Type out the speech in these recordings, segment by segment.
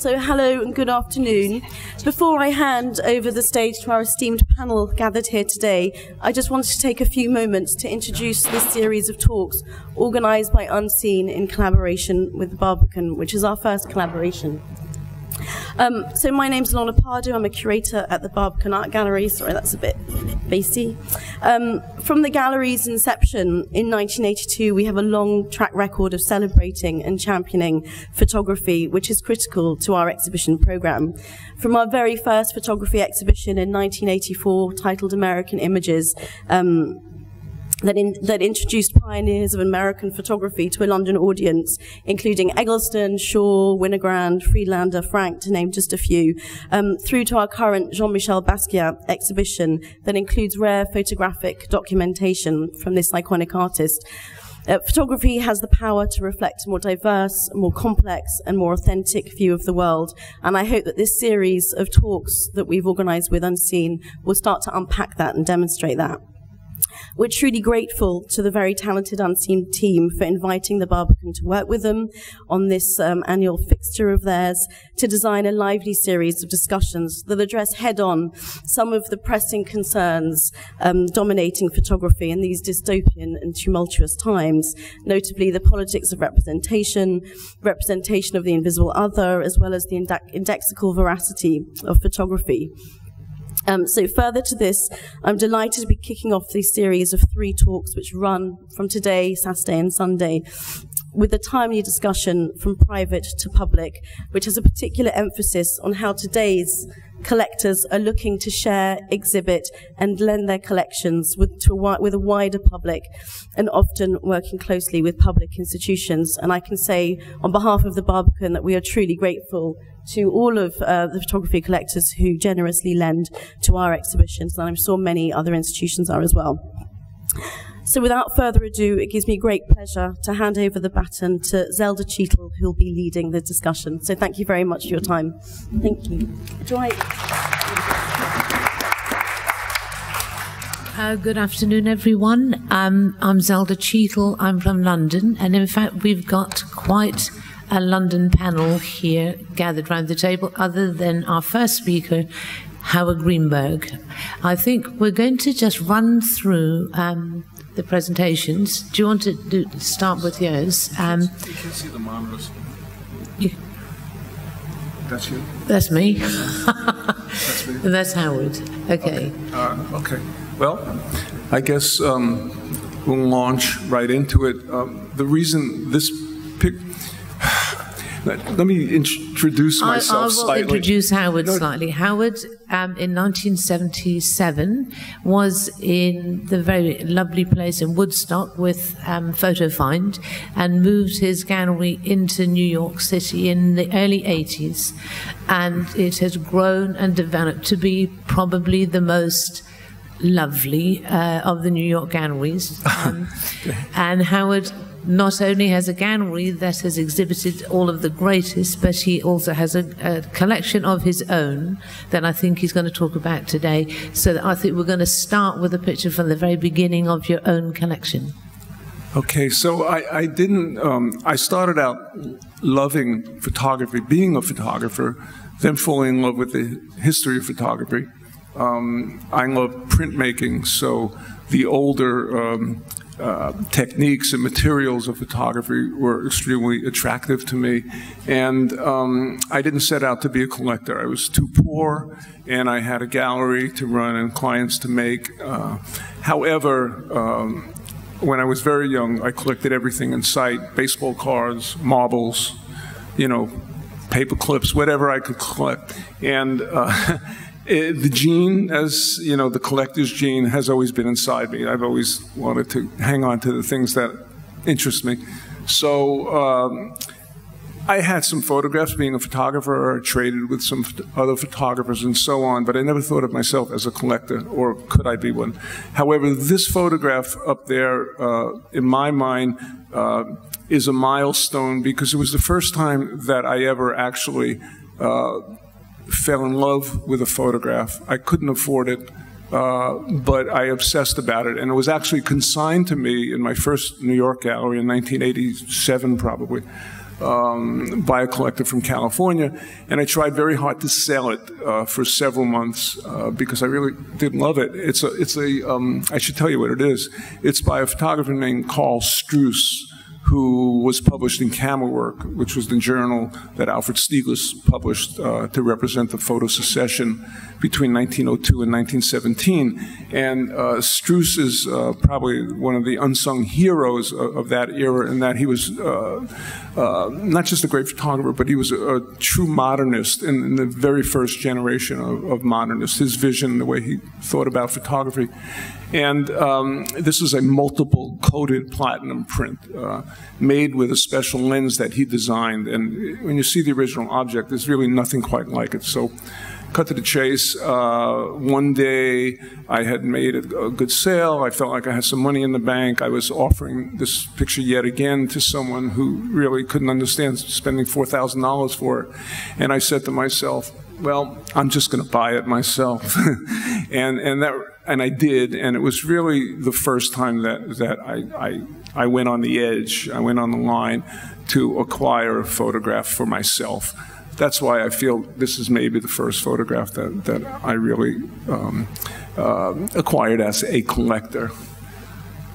So hello and good afternoon. Before I hand over the stage to our esteemed panel gathered here today, I just wanted to take a few moments to introduce this series of talks organised by Unseen in collaboration with the Barbican, which is our first collaboration. So my name's Alona Pardo. I'm a curator at the Barbican Art Gallery. Sorry, that's a bit bassy. From the gallery's inception in 1982, we have a long track record of celebrating and championing photography, which is critical to our exhibition programme. From our very first photography exhibition in 1984, titled American Images, that introduced pioneers of American photography to a London audience, including Eggleston, Shaw, Winogrand, Friedlander, Frank, to name just a few, through to our current Jean-Michel Basquiat exhibition that includes rare photographic documentation from this iconic artist. Photography has the power to reflect a more diverse, more complex, and more authentic view of the world, and I hope that this series of talks that we've organised with Unseen will start to unpack that and demonstrate that. We're truly grateful to the very talented Unseen team for inviting the Barbican to work with them on this annual fixture of theirs to design a lively series of discussions that address head-on some of the pressing concerns dominating photography in these dystopian and tumultuous times, notably the politics of representation, representation of the invisible other, as well as the indexical veracity of photography. So further to this, I'm delighted to be kicking off this series of 3 talks which run from today, Saturday and Sunday, with a timely discussion from private to public, which has a particular emphasis on how today's collectors are looking to share, exhibit, and lend their collections with a wider public, and often working closely with public institutions. And I can say on behalf of the Barbican that we are truly grateful to all of the photography collectors who generously lend to our exhibitions, and I'm sure many other institutions are as well. So without further ado, it gives me great pleasure to hand over the baton to Zelda Cheatle, who will be leading the discussion. So thank you very much for your time. Thank you. Good afternoon, everyone. I'm Zelda Cheatle. I'm from London, and in fact, we've got quite a London panel here gathered round the table, other than our first speaker, Howard Greenberg. I think we're going to just run through the presentations. Do you want to start with yours? You can see the monitors. That's you? That's me. That's me. That's Howard. Okay. Okay. Well, I guess we'll launch right into it. The reason this let me introduce myself slightly. I will introduce Howard slightly. Howard, in 1977, was in the very lovely place in Woodstock with Photo Find, and moved his gallery into New York City in the early 80s. And it has grown and developed to be probably the most lovely of the New York galleries. And Howard not only has a gallery that has exhibited all of the greatest, but he also has a collection of his own that I think he's going to talk about today. So I think we're going to start with a picture from the very beginning of your own collection. Okay, so I started out loving photography, being a photographer, then falling in love with the history of photography. I love printmaking, so the older techniques and materials of photography were extremely attractive to me, and I didn't set out to be a collector. I was too poor, and I had a gallery to run and clients to make. However, when I was very young, I collected everything in sight: baseball cards, marbles, paper clips, whatever I could collect. And the gene, as you know, the collector's gene has always been inside me. I've always wanted to hang on to the things that interest me. So I had some photographs being a photographer. I traded with some other photographers and so on, but I never thought of myself as a collector, or could I be one? However, this photograph up there, in my mind, is a milestone because it was the first time that I ever actually fell in love with a photograph. I couldn't afford it, but I obsessed about it, and it was actually consigned to me in my first New York gallery in 1987, probably. by a collector from California, and I tried very hard to sell it for several months because I really did love it. I should tell you what it is. It's by a photographer named Carl Struss, who was published in Camera Work, which was the journal that Alfred Stieglitz published to represent the photo secession between 1902 and 1917. And Struss is probably one of the unsung heroes of that era, in that he was not just a great photographer, but he was a true modernist in the very first generation of modernists. His vision, the way he thought about photography. And this is a multiple coated platinum print made with a special lens that he designed. And when you see the original object, there's really nothing quite like it. So, cut to the chase, one day I had made a good sale. I felt like I had some money in the bank. I was offering this picture yet again to someone who really couldn't understand spending $4,000 for it. And I said to myself, well, I'm just going to buy it myself. and I did, and it was really the first time that I went on the edge, I went on the line to acquire a photograph for myself. That's why I feel this is maybe the first photograph that I really acquired as a collector.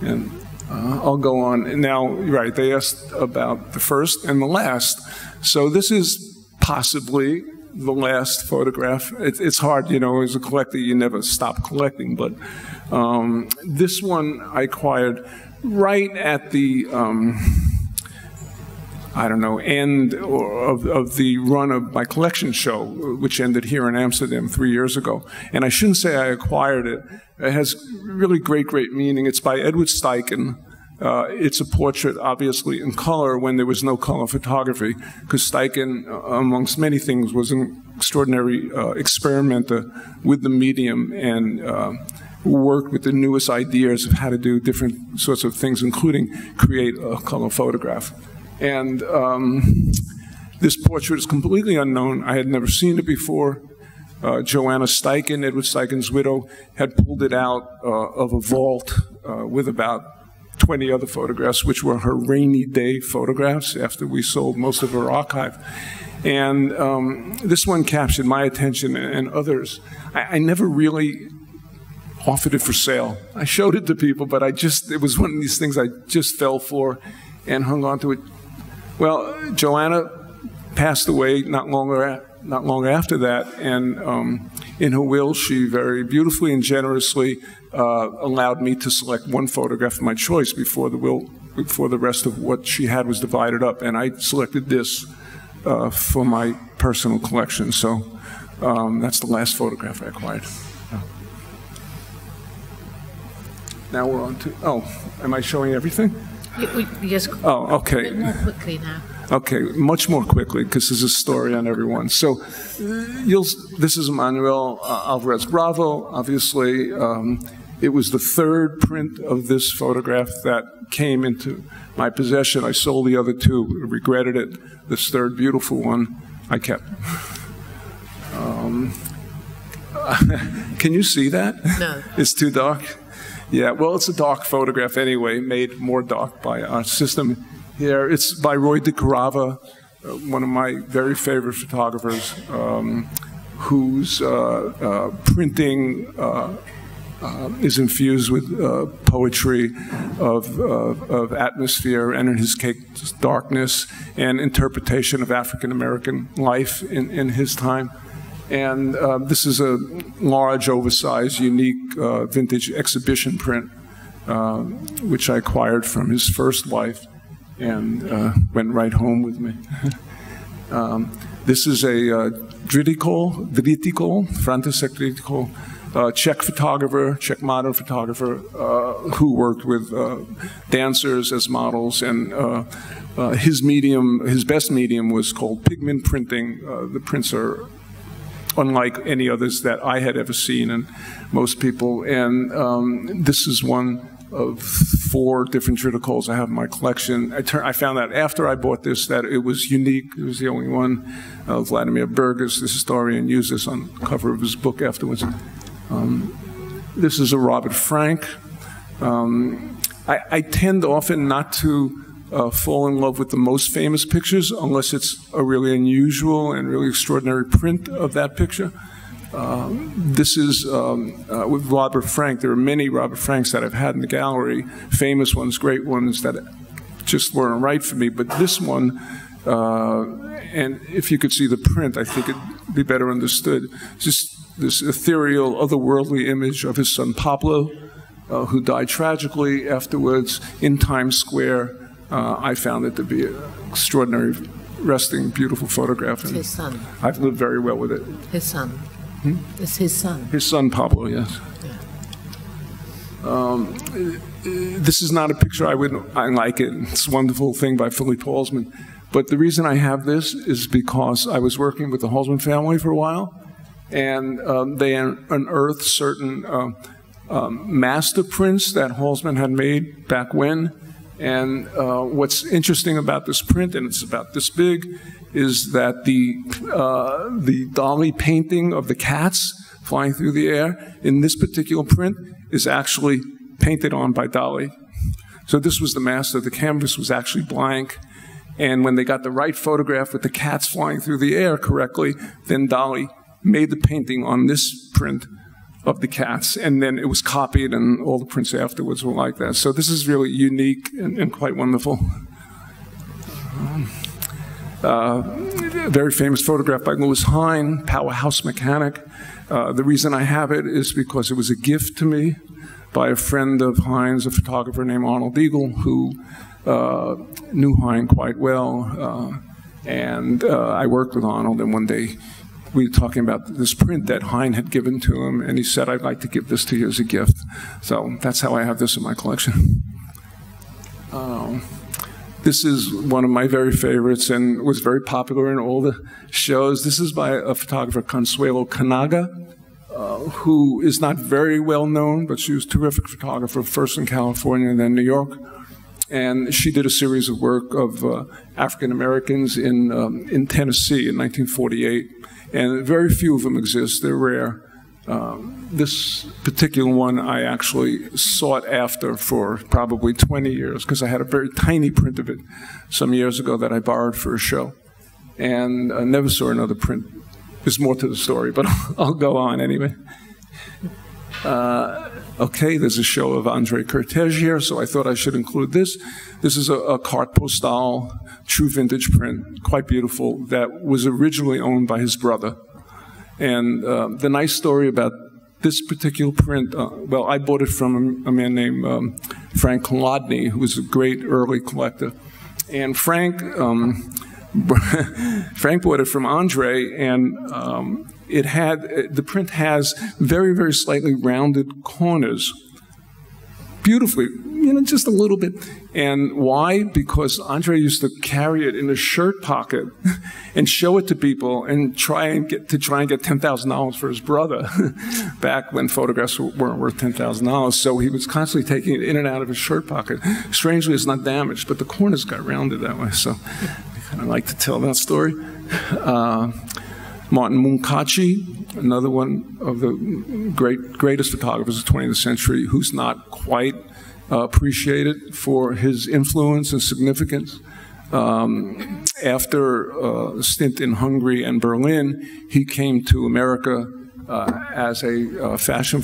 And I'll go on. Now, right, they asked about the first and the last. So this is possibly the last photograph. It's hard, you know, as a collector, you never stop collecting, but this one I acquired right at the, I don't know, end of the run of my collection show, which ended here in Amsterdam 3 years ago. And I shouldn't say I acquired it. It has really great meaning. It's by Edward Steichen. It's a portrait, obviously, in color when there was no color photography, because Steichen, amongst many things, was an extraordinary experimenter with the medium and worked with the newest ideas of how to do different sorts of things, including create a color photograph. And this portrait is completely unknown. I had never seen it before. Joanna Steichen, Edward Steichen's widow, had pulled it out of a vault with about 20 other photographs, which were her rainy day photographs after we sold most of her archive. And this one captured my attention and others. I never really offered it for sale. I showed it to people, but it was one of these things I just fell for and hung on to it. Well, Joanna passed away not long after that, and in her will, she very beautifully and generously allowed me to select one photograph of my choice before the rest of what she had was divided up, and I selected this for my personal collection. So that's the last photograph I acquired. Now we're on to, am I showing everything? Yes. Oh, okay. A bit more quickly now. Okay, much more quickly, because there's a story on everyone. So this is Manuel Álvarez Bravo, obviously. It was the third print of this photograph that came into my possession. I sold the other two, regretted it. This third beautiful one I kept. Can you see that? No. It's too dark? Yeah, well, it's a dark photograph anyway, made more dark by our system here. It's by Roy de Carava, one of my very favorite photographers, whose printing is infused with poetry of atmosphere, and in his case, darkness, and interpretation of African-American life in his time. And this is a large, oversized, unique vintage exhibition print, which I acquired from his first wife and went right home with me. This is a Dritiko, František Dritiko, Czech photographer, Czech modern photographer, who worked with dancers as models, and his best medium was called pigment printing. The prints are unlike any others that I had ever seen, and most people. And this is one of 4 different triticals I have in my collection. I found out after I bought this that it was unique. It was the only one. Vladimir Burgess, the historian, used this on the cover of his book afterwards. This is a Robert Frank. I tend often not to fall in love with the most famous pictures unless it's a really unusual and really extraordinary print of that picture. This is with Robert Frank. There are many Robert Franks that I've had in the gallery, famous ones, great ones that just weren't right for me. But this one, and if you could see the print, I think it'd be better understood. Just this ethereal, otherworldly image of his son Pablo, who died tragically afterwards in Times Square. I found it to be an extraordinary, resting, beautiful photograph. It's his son. I've lived very well with it. His son. Hmm? It's his son. His son Pablo, yes. Yeah. This is not a picture I like it. It's a wonderful thing by Philippe Halsman. But the reason I have this is because I was working with the Halsman family for a while, and they unearthed certain master prints that Halsman had made back when. And what's interesting about this print, and it's about this big, is that the Dali painting of the cats flying through the air in this particular print is actually painted on by Dali. So this was the master. The canvas was actually blank. And when they got the right photograph with the cats flying through the air correctly, then Dali made the painting on this print of the cats, and then it was copied, and all the prints afterwards were like that. So this is really unique and quite wonderful. A very famous photograph by Louis Hine, Powerhouse Mechanic. The reason I have it is because it was a gift to me by a friend of Hine's, a photographer named Arnold Eagle, who knew Hine quite well. And I worked with Arnold, and one day we were talking about this print that Hine had given to him, and he said, I'd like to give this to you as a gift. So that's how I have this in my collection. This is one of my very favorites and was very popular in all the shows. This is by a photographer, Consuelo Kanaga, who is not very well known, but she was a terrific photographer, first in California and then New York. And she did a series of work of African Americans in Tennessee in 1948. And very few of them exist. They're rare. This particular one I actually sought after for probably 20 years because I had a very tiny print of it some years ago that I borrowed for a show. And I never saw another print. There's more to the story, but I'll go on anyway. Okay, there's a show of André Cortege here, so I thought I should include this. This is a carte postale, true vintage print, quite beautiful, that was originally owned by his brother. And the nice story about this particular print, well, I bought it from a man named Frank Kolodny, who was a great early collector. And Frank bought it from Andre, and the print has very, very slightly rounded corners. Beautifully, just a little bit. And why? Because Andre used to carry it in his shirt pocket and show it to people and try and get $10,000 for his brother back when photographs weren't worth $10,000. So he was constantly taking it in and out of his shirt pocket. Strangely, it's not damaged, but the corners got rounded that way. So I kind of like to tell that story. Martin Munkachi, another one of the greatest photographers of the 20th century, who's not quite appreciated for his influence and significance. After a stint in Hungary and Berlin, he came to America as a fashion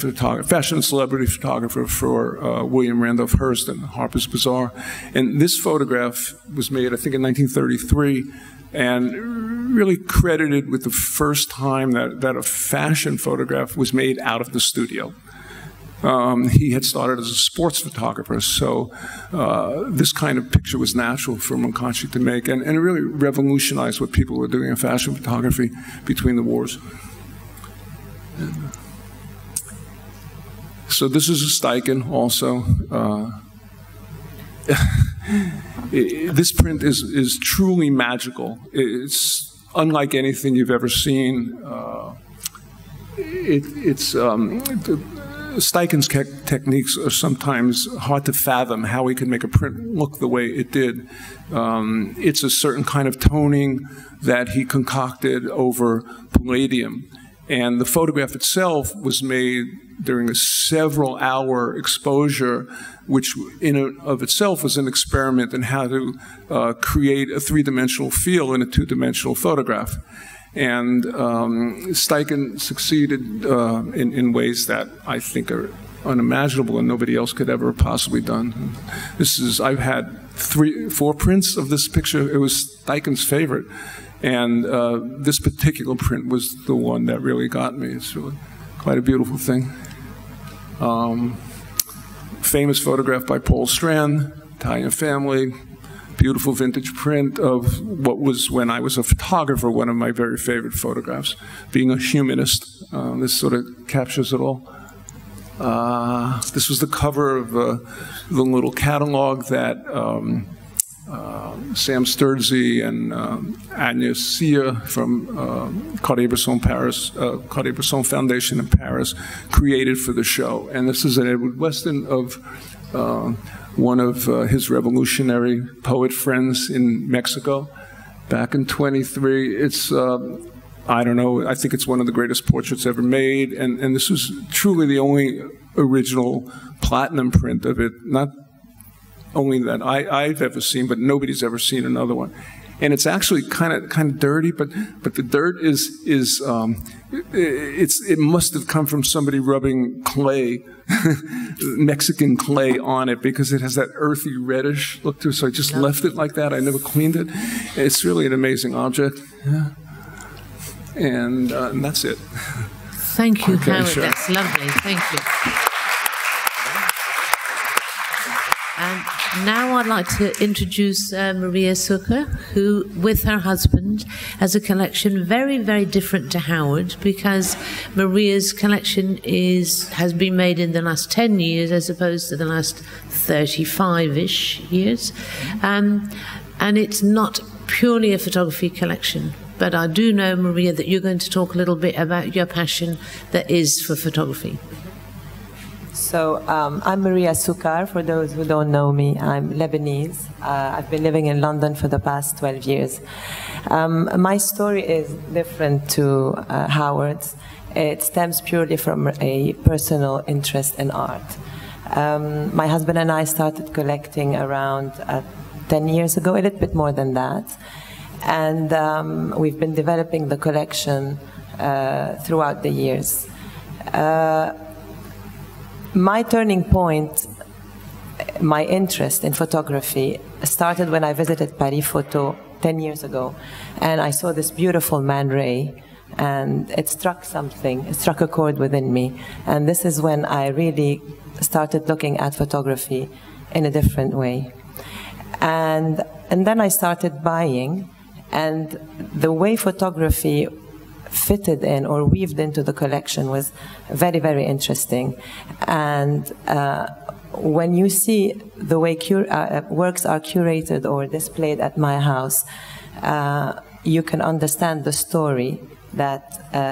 celebrity photographer for William Randolph Hearst and Harper's Bazaar. And this photograph was made, I think, in 1933, and really credited with the first time that a fashion photograph was made out of the studio. He had started as a sports photographer, so this kind of picture was natural for Munkachi to make, and it really revolutionized what people were doing in fashion photography between the wars. So this is a Steichen also. This print is truly magical. It's unlike anything you've ever seen. Steichen's techniques are sometimes hard to fathom how he could make a print look the way it did. It's a certain kind of toning that he concocted over palladium. And the photograph itself was made during a several-hour exposure, which in and of itself was an experiment in how to create a three-dimensional feel in a two-dimensional photograph. And Steichen succeeded in ways that I think are unimaginable and nobody else could ever have possibly done. I've had 4 prints of this picture. It was Steichen's favorite. And this particular print was the one that really got me. It's really quite a beautiful thing. Famous photograph by Paul Strand, Italian family. Beautiful vintage print of what was, when I was a photographer, one of my very favorite photographs. Being a humanist, this sort of captures it all. This was the cover of the little catalog that Sam Sturzy and Agnès Sia from Cartier-Bresson Paris, Cartier-Bresson Foundation in Paris created for the show. And this is an Edward Weston of one of his revolutionary poet friends in Mexico back in '23. It's, I don't know, I think it's one of the greatest portraits ever made. And this was truly the only original platinum print of it, not only that I've ever seen, but nobody's ever seen another one. And it's actually kind of dirty, but the dirt it must have come from somebody rubbing clay, Mexican clay on it, because it has that earthy reddish look to it. So I just left it like that. I never cleaned it. It's really an amazing object. Yeah. And that's it. Thank you, Okay, Howard. sure. That's lovely. Thank you. And now I'd like to introduce Maria Sukkar, who, with her husband, has a collection very, very different to Howard, because Maria's collection has been made in the last 10 years as opposed to the last 35-ish years. And it's not purely a photography collection. But I do know, Maria, that you're going to talk a little bit about your passion that is for photography. So I'm Maria Sukkar, for those who don't know me. I'm Lebanese. I've been living in London for the past 12 years. My story is different to Howard's. It stems purely from a personal interest in art. My husband and I started collecting around 10 years ago, a little bit more than that. And we've been developing the collection throughout the years. My turning point, my interest in photography, started when I visited Paris Photo 10 years ago. And I saw this beautiful Man Ray, and it struck something, it struck a chord within me. And this is when I really started looking at photography in a different way. And then I started buying, and the way photography fitted in or weaved into the collection was very, very interesting. And when you see the way works are curated or displayed at my house, you can understand the story that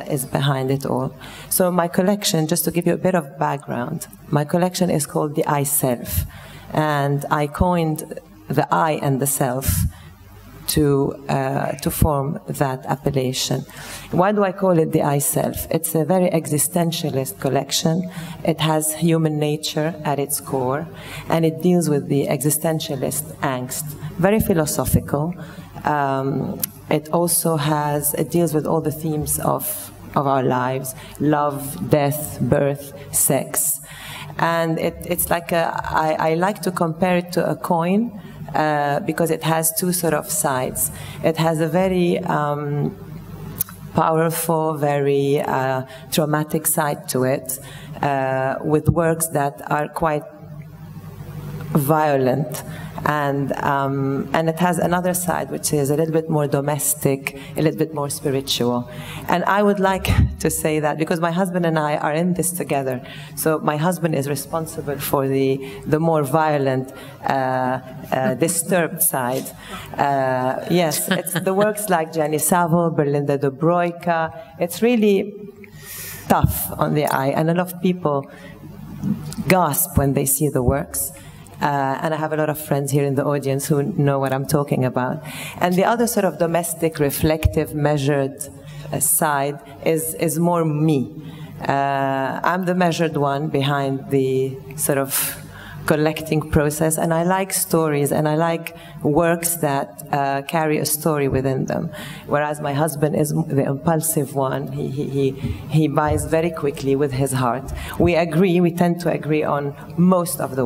is behind it all. So my collection, just to give you a bit of background, my collection is called the I Self. And I coined the I and the self to form that appellation. Why do I call it the I Self? It's a very existentialist collection. It has human nature at its core, and it deals with the existentialist angst. Very philosophical. It also it deals with all the themes of our lives: love, death, birth, sex. And it's like I like to compare it to a coin, because it has two sort of sides. It has a very powerful, very traumatic side to it, with works that are quite violent. And it has another side, which is a little bit more domestic, a little bit more spiritual. And I would like to say that because my husband and I are in this together. So my husband is responsible for the more violent, disturbed side. Yes, it's the works like Gianni Savile, Berlinda de Broika. It's really tough on the eye, and a lot of people gasp when they see the works. And I have a lot of friends here in the audience who know what I'm talking about. And the other sort of domestic, reflective, measured side is more me. I'm the measured one behind the sort of collecting process, and I like stories, and I like works that carry a story within them. Whereas my husband is the impulsive one. He buys very quickly with his heart. We tend to agree on most of the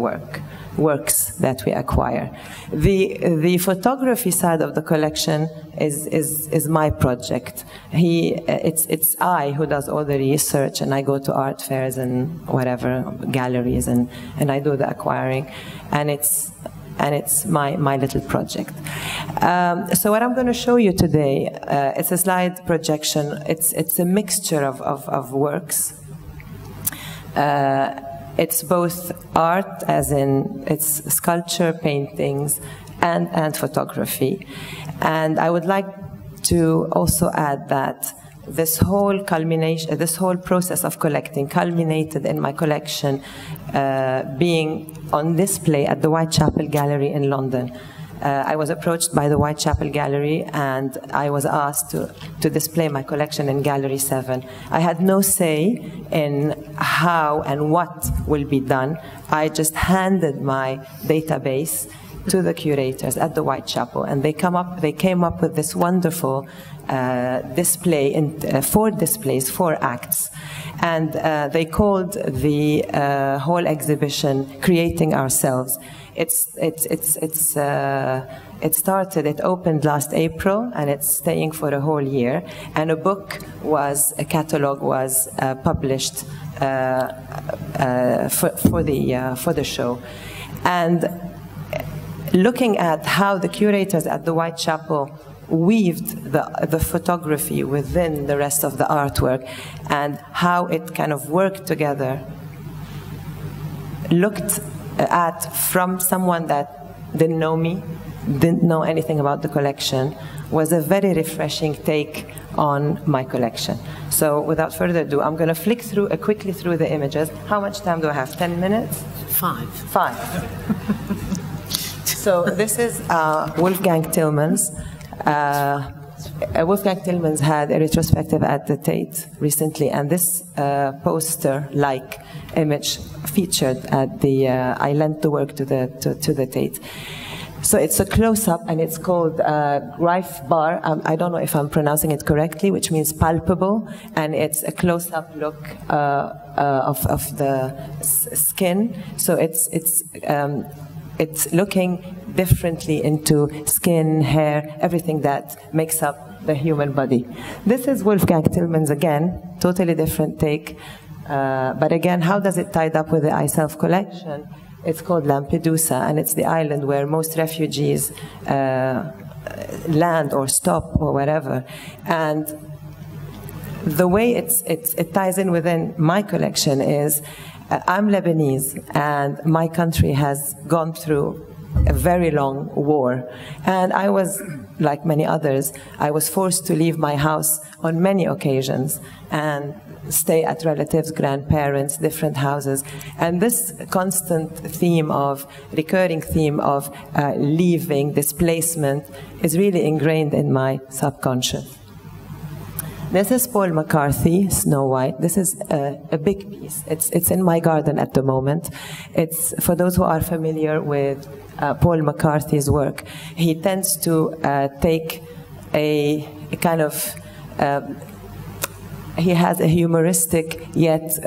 works that we acquire. The photography side of the collection is my project. It's I who does all the research, and I go to art fairs and whatever, galleries, and I do the acquiring, and it's my little project. So what I'm going to show you today, it's a slide projection. It's a mixture of works. It's both art, as in it's sculpture, paintings, and photography. And I would like to also add that this whole process of collecting culminated in my collection being on display at the Whitechapel Gallery in London. I was approached by the Whitechapel Gallery, and I was asked to display my collection in Gallery 7. I had no say in how and what will be done. I just handed my database to the curators at the Whitechapel, and they came up with this wonderful display in 4 displays, 4 acts, and they called the whole exhibition "Creating Ourselves." It opened last April, and it's staying for a whole year. And a catalog was published for the show. And looking at how the curators at the Whitechapel weaved the photography within the rest of the artwork, and how it kind of worked together, looked at from someone that didn't know me, didn't know anything about the collection, was a very refreshing take on my collection. So without further ado, I'm going to flick quickly through the images. How much time do I have? 10 minutes? 5. 5. So this is Wolfgang Tillmans. Wolfgang Tillmans had a retrospective at the Tate recently, and this poster-like image featured at the. I lent the work to the Tate. So it's a close-up, and it's called Greifbar. I don't know if I'm pronouncing it correctly, which means palpable, and it's a close-up look of the skin. So it's looking differently into skin, hair, everything that makes up the human body. This is Wolfgang Tillmans again, totally different take. But again, how does it tie up with the I Self collection? It's called Lampedusa, and it's the island where most refugees land or stop or whatever. And the way it ties in within my collection is, I'm Lebanese, and my country has gone through a very long war. And I was, like many others, I was forced to leave my house on many occasions and stay at relatives, grandparents, different houses. And this constant recurring theme of leaving, displacement, is really ingrained in my subconscious. This is Paul McCarthy, Snow White. This is a big piece. It's in my garden at the moment. It's, for those who are familiar with Paul McCarthy's work, he tends to take a kind of, he has a humoristic yet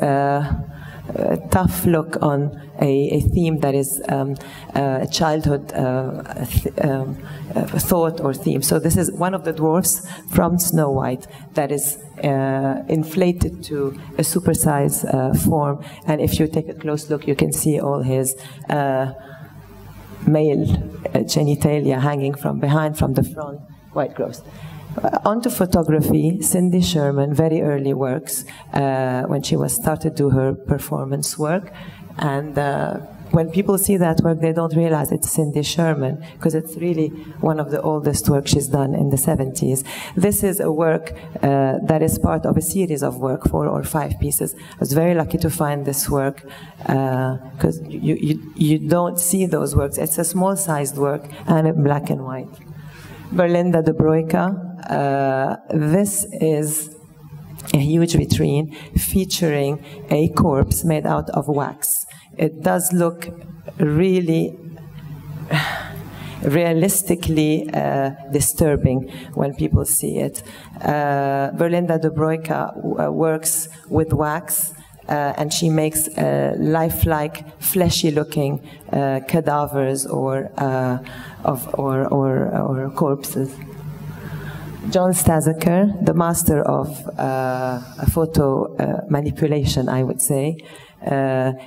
tough look on a theme that is a childhood thought or theme. So this is one of the dwarfs from Snow White that is inflated to a supersized form. And if you take a close look, you can see all his male genitalia hanging from behind, from the front, quite gross. Onto photography, Cindy Sherman, very early works, when she started to do her performance work. And when people see that work, they don't realize it's Cindy Sherman, because it's really one of the oldest works she's done in the 70s. This is a work that is part of a series of work, 4 or 5 pieces. I was very lucky to find this work, because you don't see those works. It's a small-sized work and in black and white. Berlinda de Broika, this is a huge vitrine featuring a corpse made out of wax. It does look really realistically disturbing when people see it. Berlinda de Broeka works with wax, and she makes lifelike, fleshy-looking cadavers or corpses. John Straznice, the master of photo manipulation, I would say,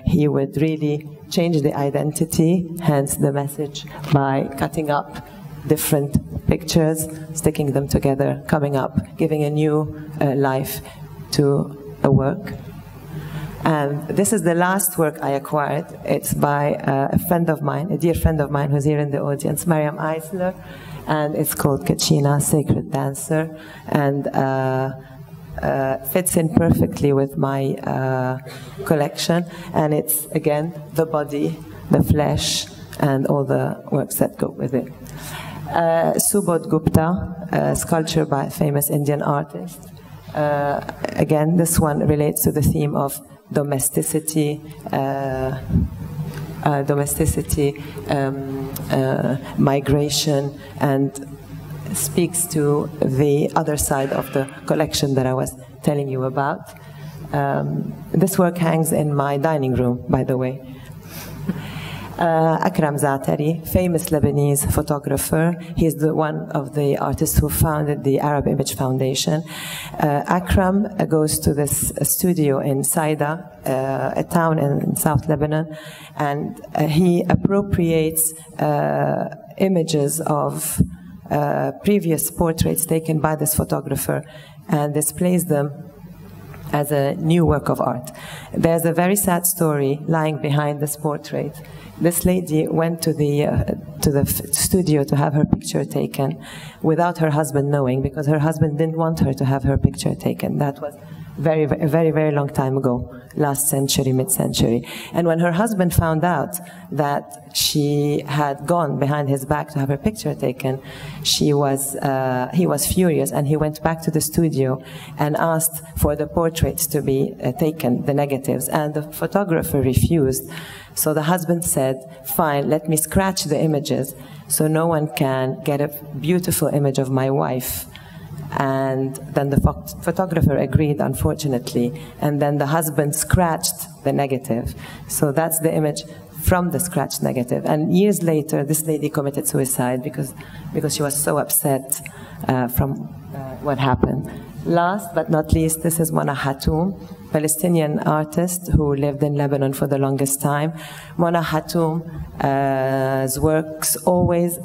he would really change the identity, hence the message, by cutting up different pictures, sticking them together, coming up, giving a new life to a work. And this is the last work I acquired. It's by a friend of mine, a dear friend of mine who's here in the audience, Mariam Eisler, and it's called Kachina, Sacred Dancer, and fits in perfectly with my collection. And it's, again, the body, the flesh, and all the works that go with it. Subodh Gupta, a sculpture by a famous Indian artist. Again, this one relates to the theme of domesticity, migration, and speaks to the other side of the collection that I was telling you about. This work hangs in my dining room, by the way. Akram Zaatari, famous Lebanese photographer. He's one of the artists who founded the Arab Image Foundation. Akram goes to this studio in Saida, a town in South Lebanon, and he appropriates images of previous portraits taken by this photographer and displays them as a new work of art. There's a very sad story lying behind this portrait. This lady went to the studio to have her picture taken without her husband knowing, because her husband didn't want her to have her picture taken. That was a very long time ago, last century, mid-century. And when her husband found out that she had gone behind his back to have her picture taken, he was furious, and he went back to the studio and asked for the portraits to be taken, the negatives, and the photographer refused. So the husband said, fine, let me scratch the images so no one can get a beautiful image of my wife. And then the photographer agreed, unfortunately, and then the husband scratched the negative. So that's the image from the scratched negative. And years later, this lady committed suicide because she was so upset from what happened. Last but not least, this is Mona Hatoum, Palestinian artist who lived in Lebanon for the longest time. Mona Hatoum's works always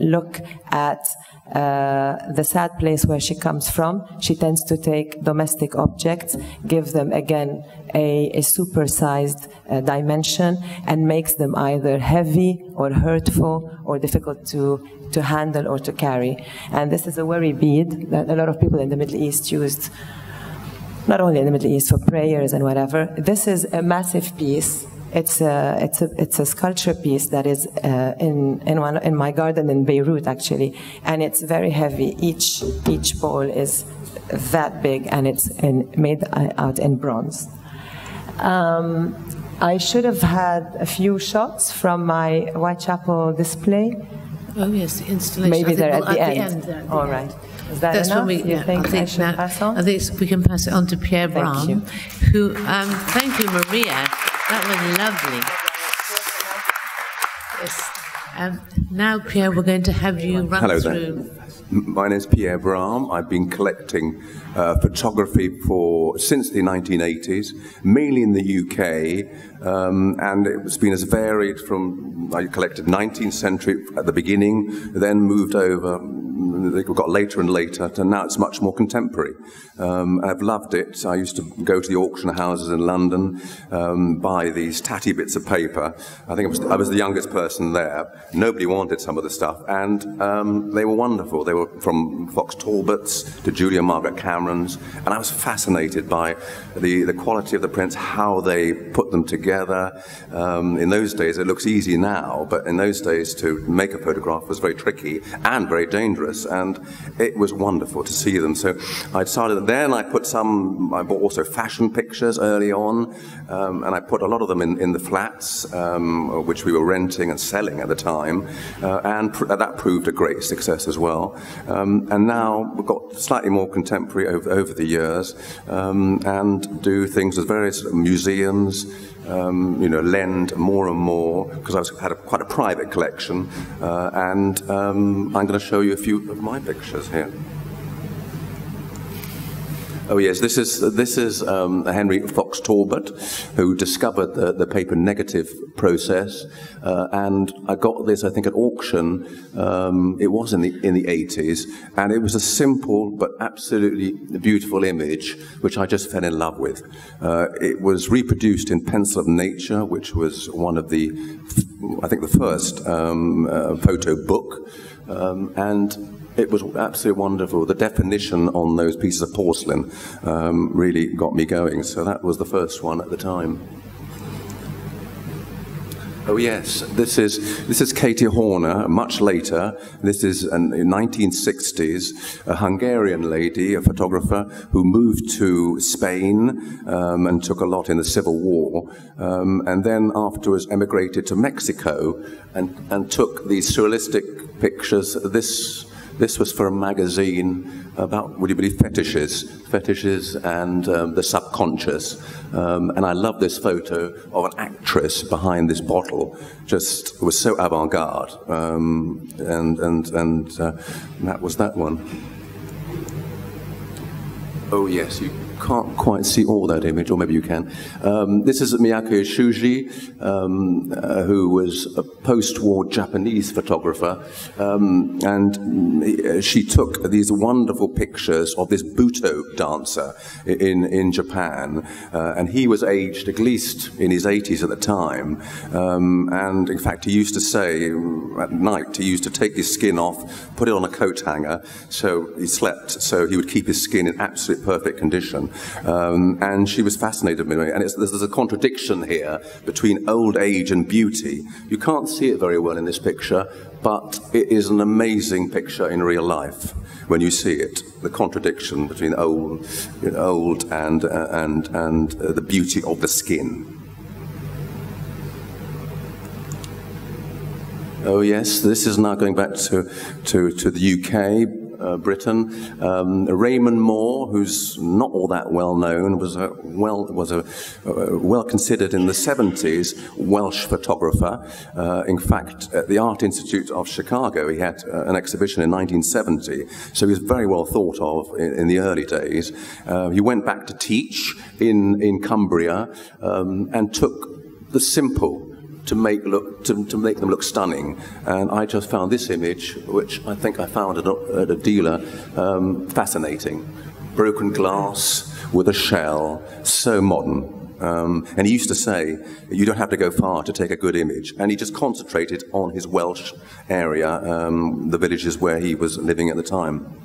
look at the sad place where she comes from. She tends to take domestic objects, give them again a supersized dimension, and makes them either heavy or hurtful or difficult to handle or to carry. And this is a worry bead that a lot of people in the Middle East used, not only in the Middle East, for prayers and whatever. This is a massive piece. It's a sculpture piece that is in my garden in Beirut, actually, and it's very heavy. Each bowl is that big, and it's made out in bronze. I should have had a few shots from my Whitechapel display. Oh yes, the installation. Maybe they're at the end. All right. Is that That's enough? I think I should pass on? I think we can pass it on to Pierre Brahm, who. Thank you, Maria. That was lovely. Yes. Now, Pierre, we're going to have you run through. There. My name is Pierre Brahm. I've been collecting photography since the 1980s, mainly in the UK, and it's been as varied from, I collected 19th century at the beginning, then moved over, it got later and later, to now it's much more contemporary. I've loved it. I used to go to the auction houses in London, buy these tatty bits of paper. I think I was the youngest person there. Nobody wanted some of the stuff, and they were wonderful. They were from Fox Talbots to Julia Margaret Cameron's, and I was fascinated by the quality of the prints, how they put them together. In those days, it looks easy now, but in those days to make a photograph was very tricky and very dangerous, and it was wonderful to see them. So I decided that then I bought also fashion pictures early on, and I put a lot of them in the flats, which we were renting and selling at the time, and that proved a great success as well. And now we've got slightly more contemporary over the years, and do things with various museums, lend more and more, because I had quite a private collection, and I'm going to show you a few of my pictures here. Oh yes, this is Henry Fox Talbot, who discovered the paper negative process, and I got this, I think, at auction. It was in the 80s, and it was a simple but absolutely beautiful image, which I just fell in love with. It was reproduced in Pencil of Nature, which was one of the, I think, the first photo book, and it was absolutely wonderful. The definition on those pieces of porcelain really got me going. So that was the first one at the time. Oh yes, this is Katie Horna, much later. This is in 1960s, a Hungarian lady, a photographer, who moved to Spain and took a lot in the Civil War, and then afterwards emigrated to Mexico and took these surrealistic pictures. This was for a magazine about, would you believe, fetishes and the subconscious. And I love this photo of an actress behind this bottle. Just, it was so avant-garde. And that was that one. Oh yes, you can't quite see all that image, or maybe you can. This is Miyako Ishiuschi, who was a post-war Japanese photographer, and she took these wonderful pictures of this Buto dancer in Japan, and he was aged at least in his 80s at the time, and in fact he used to say at night he used to take his skin off, put it on a coat hanger, so he slept, so he would keep his skin in absolute perfect condition. And she was fascinated with me, and there's a contradiction here between old age and beauty. You can't see it very well in this picture, but it is an amazing picture in real life when you see it. The contradiction between old and the beauty of the skin. Oh yes, this is now going back to the UK. Britain. Raymond Moore, who's not all that well known, was well considered in the 70s Welsh photographer. In fact, at the Art Institute of Chicago, he had an exhibition in 1970, so he was very well thought of in the early days. He went back to teach in Cumbria and took the simple to make them look stunning, and I just found this image, which I think I found at a dealer, fascinating. Broken glass with a shell, so modern. And he used to say, you don't have to go far to take a good image, and he just concentrated on his Welsh area, the villages where he was living at the time.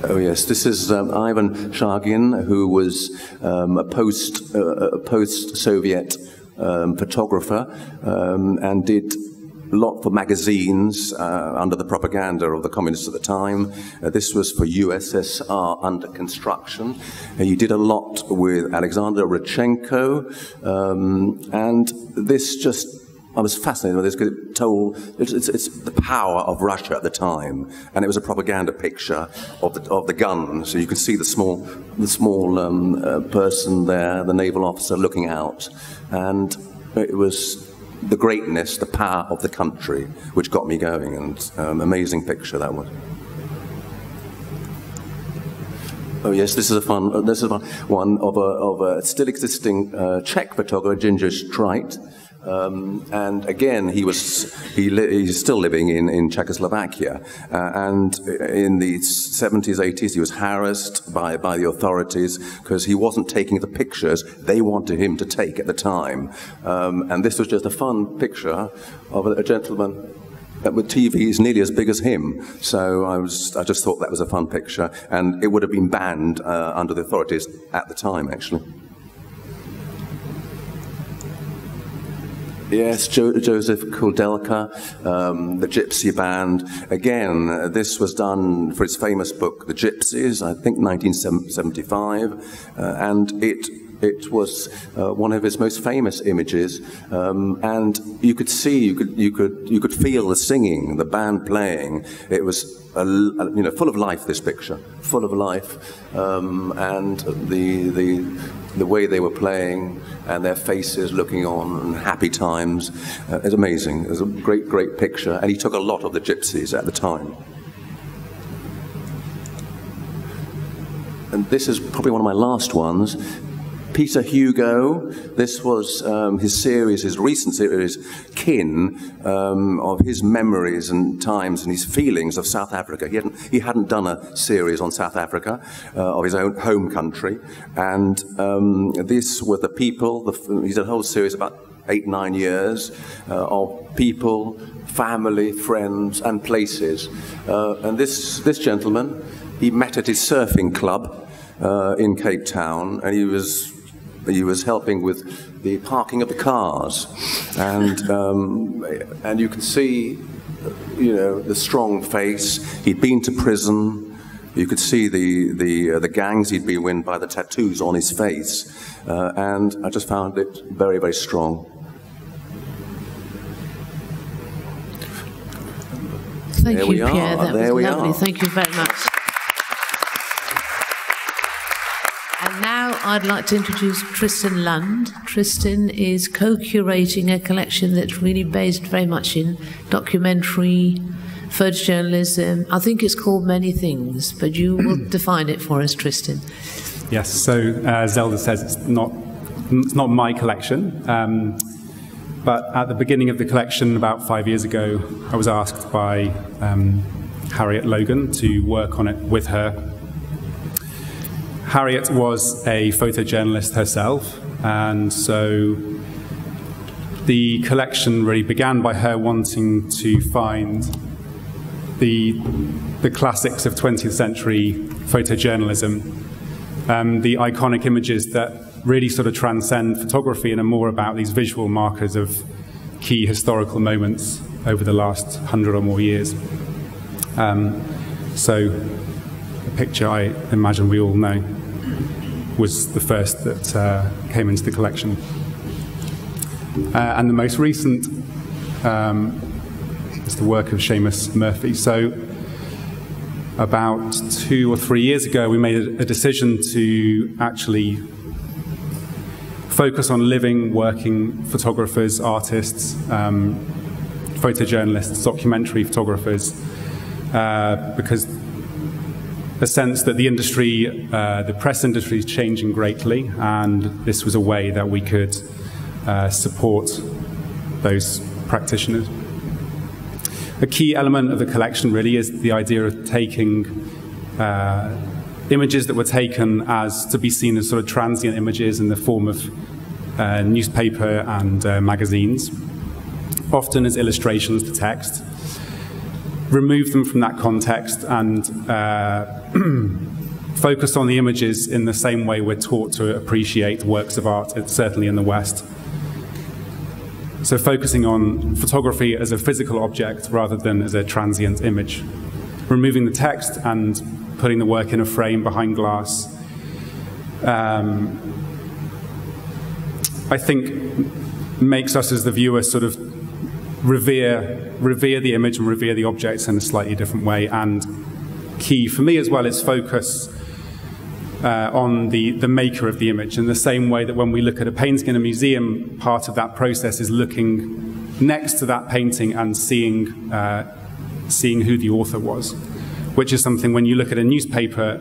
Oh yes, this is Ivan Shagin, who was a post-Soviet photographer and did a lot for magazines under the propaganda of the communists at the time. This was for USSR under construction. He did a lot with Alexander Rodchenko, and this just, I was fascinated with this because it told, it's the power of Russia at the time, and it was a propaganda picture of the gun. So you can see the small person there, the naval officer looking out, and it was the greatness, the power of the country, which got me going, and amazing picture that was. Oh yes, this is a fun one of a still existing Czech photographer, Jindrich Streit. And again, he's still living in Czechoslovakia, and in the 70s, 80s, he was harassed by the authorities because he wasn't taking the pictures they wanted him to take at the time. And this was just a fun picture of a gentleman with TV is nearly as big as him. So I just thought that was a fun picture, and it would have been banned under the authorities at the time, actually. Yes, Josef Koudelka, the Gipsy band. Again, this was done for his famous book, The Gypsies, I think 1975, and it was one of his most famous images, and you could see, you could feel the singing, the band playing. It was full of life. This picture, full of life, and the way they were playing and their faces looking on and happy times. It's amazing. It was a great picture, and he took a lot of the Gypsies at the time. And this is probably one of my last ones. Peter Hugo, this was his series, his recent series, Kin, of his memories and times and his feelings of South Africa. He hadn't done a series on South Africa, of his own home country, and this were the people, he did a whole series about 8-9 years of people, family, friends, and places. And this gentleman, he met at his surfing club in Cape Town, and he was helping with the parking of the cars, and you can see, the strong face. He'd been to prison. You could see the gangs he'd been in by the tattoos on his face, and I just found it very, very strong. Thank you, Pierre. That was lovely. Thank you very much. And now I'd like to introduce Tristan Lund. Tristan is co-curating a collection that's really based very much in documentary, photojournalism. I think it's called many things, but you will define it for us, Tristan. Yes, so Zelda says it's not my collection, but at the beginning of the collection, about 5 years ago, I was asked by Harriet Logan to work on it with her. Harriet was a photojournalist herself, and so the collection really began by her wanting to find the classics of 20th century photojournalism, the iconic images that really sort of transcend photography and are more about these visual markers of key historical moments over the last 100 or more years. So the picture I imagine we all know was the first that came into the collection. And the most recent is the work of Seamus Murphy. So about 2 or 3 years ago, we made a decision to actually focus on living, working photographers, artists, photojournalists, documentary photographers, because a sense that the industry, the press industry is changing greatly, and this was a way that we could support those practitioners. A key element of the collection really is the idea of taking images that were taken as to be seen as sort of transient images in the form of newspaper and magazines, often as illustrations to text, remove them from that context and focus on the images in the same way we're taught to appreciate works of art, certainly in the West. So focusing on photography as a physical object rather than as a transient image. Removing the text and putting the work in a frame behind glass. I think makes us as the viewer sort of revere the image and revere the objects in a slightly different way. And key for me as well is focus on the maker of the image in the same way that when we look at a painting in a museum, part of that process is looking next to that painting and seeing who the author was, which is something when you look at a newspaper,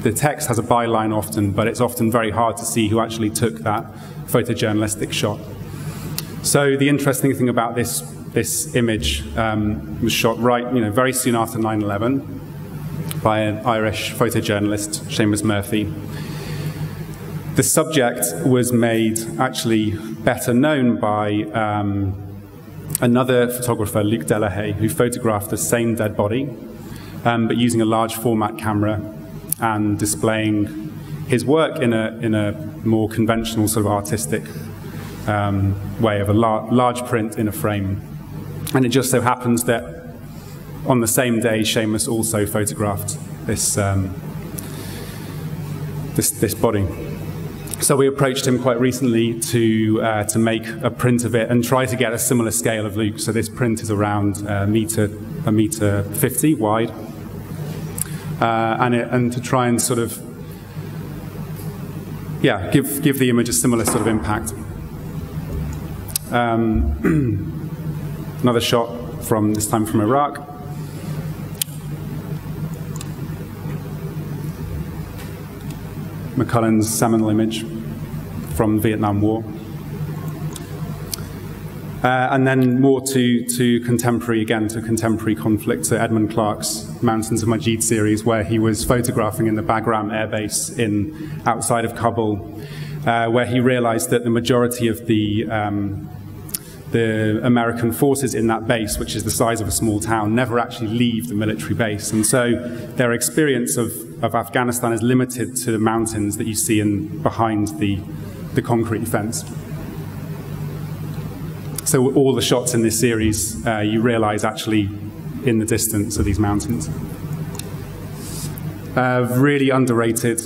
the text has a byline often, but it's often very hard to see who actually took that photojournalistic shot. So the interesting thing about this image was shot very soon after 9/11 by an Irish photojournalist, Seamus Murphy. The subject was made actually better known by another photographer, Luc Delahaye, who photographed the same dead body, but using a large format camera and displaying his work in a more conventional sort of artistic way of a large print in a frame. And it just so happens that on the same day, Seamus also photographed this this body. So we approached him quite recently to make a print of it and try to get a similar scale of Luke. So this print is around a meter 50 wide, and to try and sort of give the image a similar sort of impact. Another shot from this time from Iraq. McCullen's seminal image from the Vietnam War. And then more to contemporary conflict, so Edmund Clark's Mountains of Majid series, where he was photographing in the Bagram air base outside of Kabul, where he realized that the majority of the American forces in that base, which is the size of a small town, never actually leave the military base. And so their experience of Afghanistan is limited to the mountains that you see behind the concrete fence. So all the shots in this series, you realize actually in the distance are these mountains. Really underrated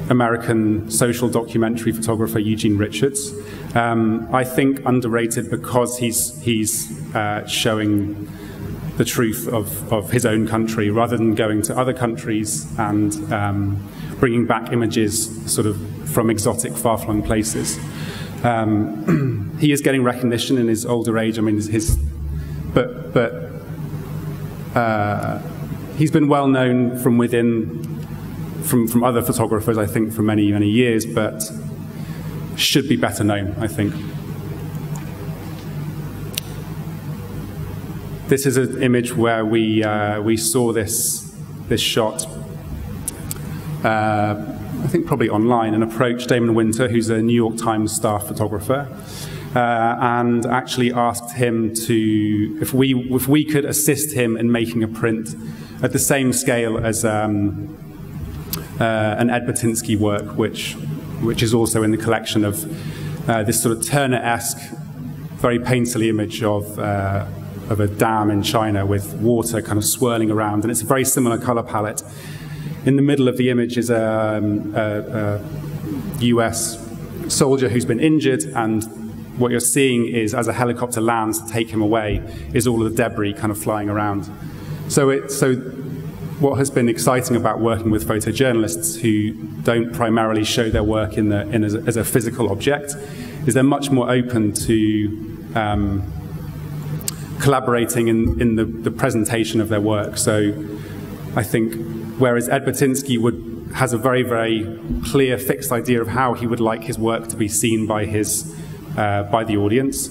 American social documentary photographer Eugene Richards. I think underrated because he's showing the truth of his own country rather than going to other countries and bringing back images sort of from exotic, far-flung places. He is getting recognition in his older age. I mean, he's been well known from within, from other photographers, I think, for many, many years, but should be better known, I think. This is an image where we saw this shot, I think probably online, and approached Damon Winter, who's a New York Times staff photographer, and actually asked him if we could assist him in making a print at the same scale as an Ed Batinsky work, which is also in the collection of this sort of Turner-esque, very painterly image of a dam in China with water kind of swirling around, and it's a very similar color palette. In the middle of the image is a US soldier who's been injured, and what you're seeing is, as a helicopter lands to take him away, is all of the debris kind of flying around. So what has been exciting about working with photojournalists who don't primarily show their work as a physical object is they're much more open to collaborating in the presentation of their work. So I think whereas Ed Batinsky has a very, very clear, fixed idea of how he would like his work to be seen by the audience,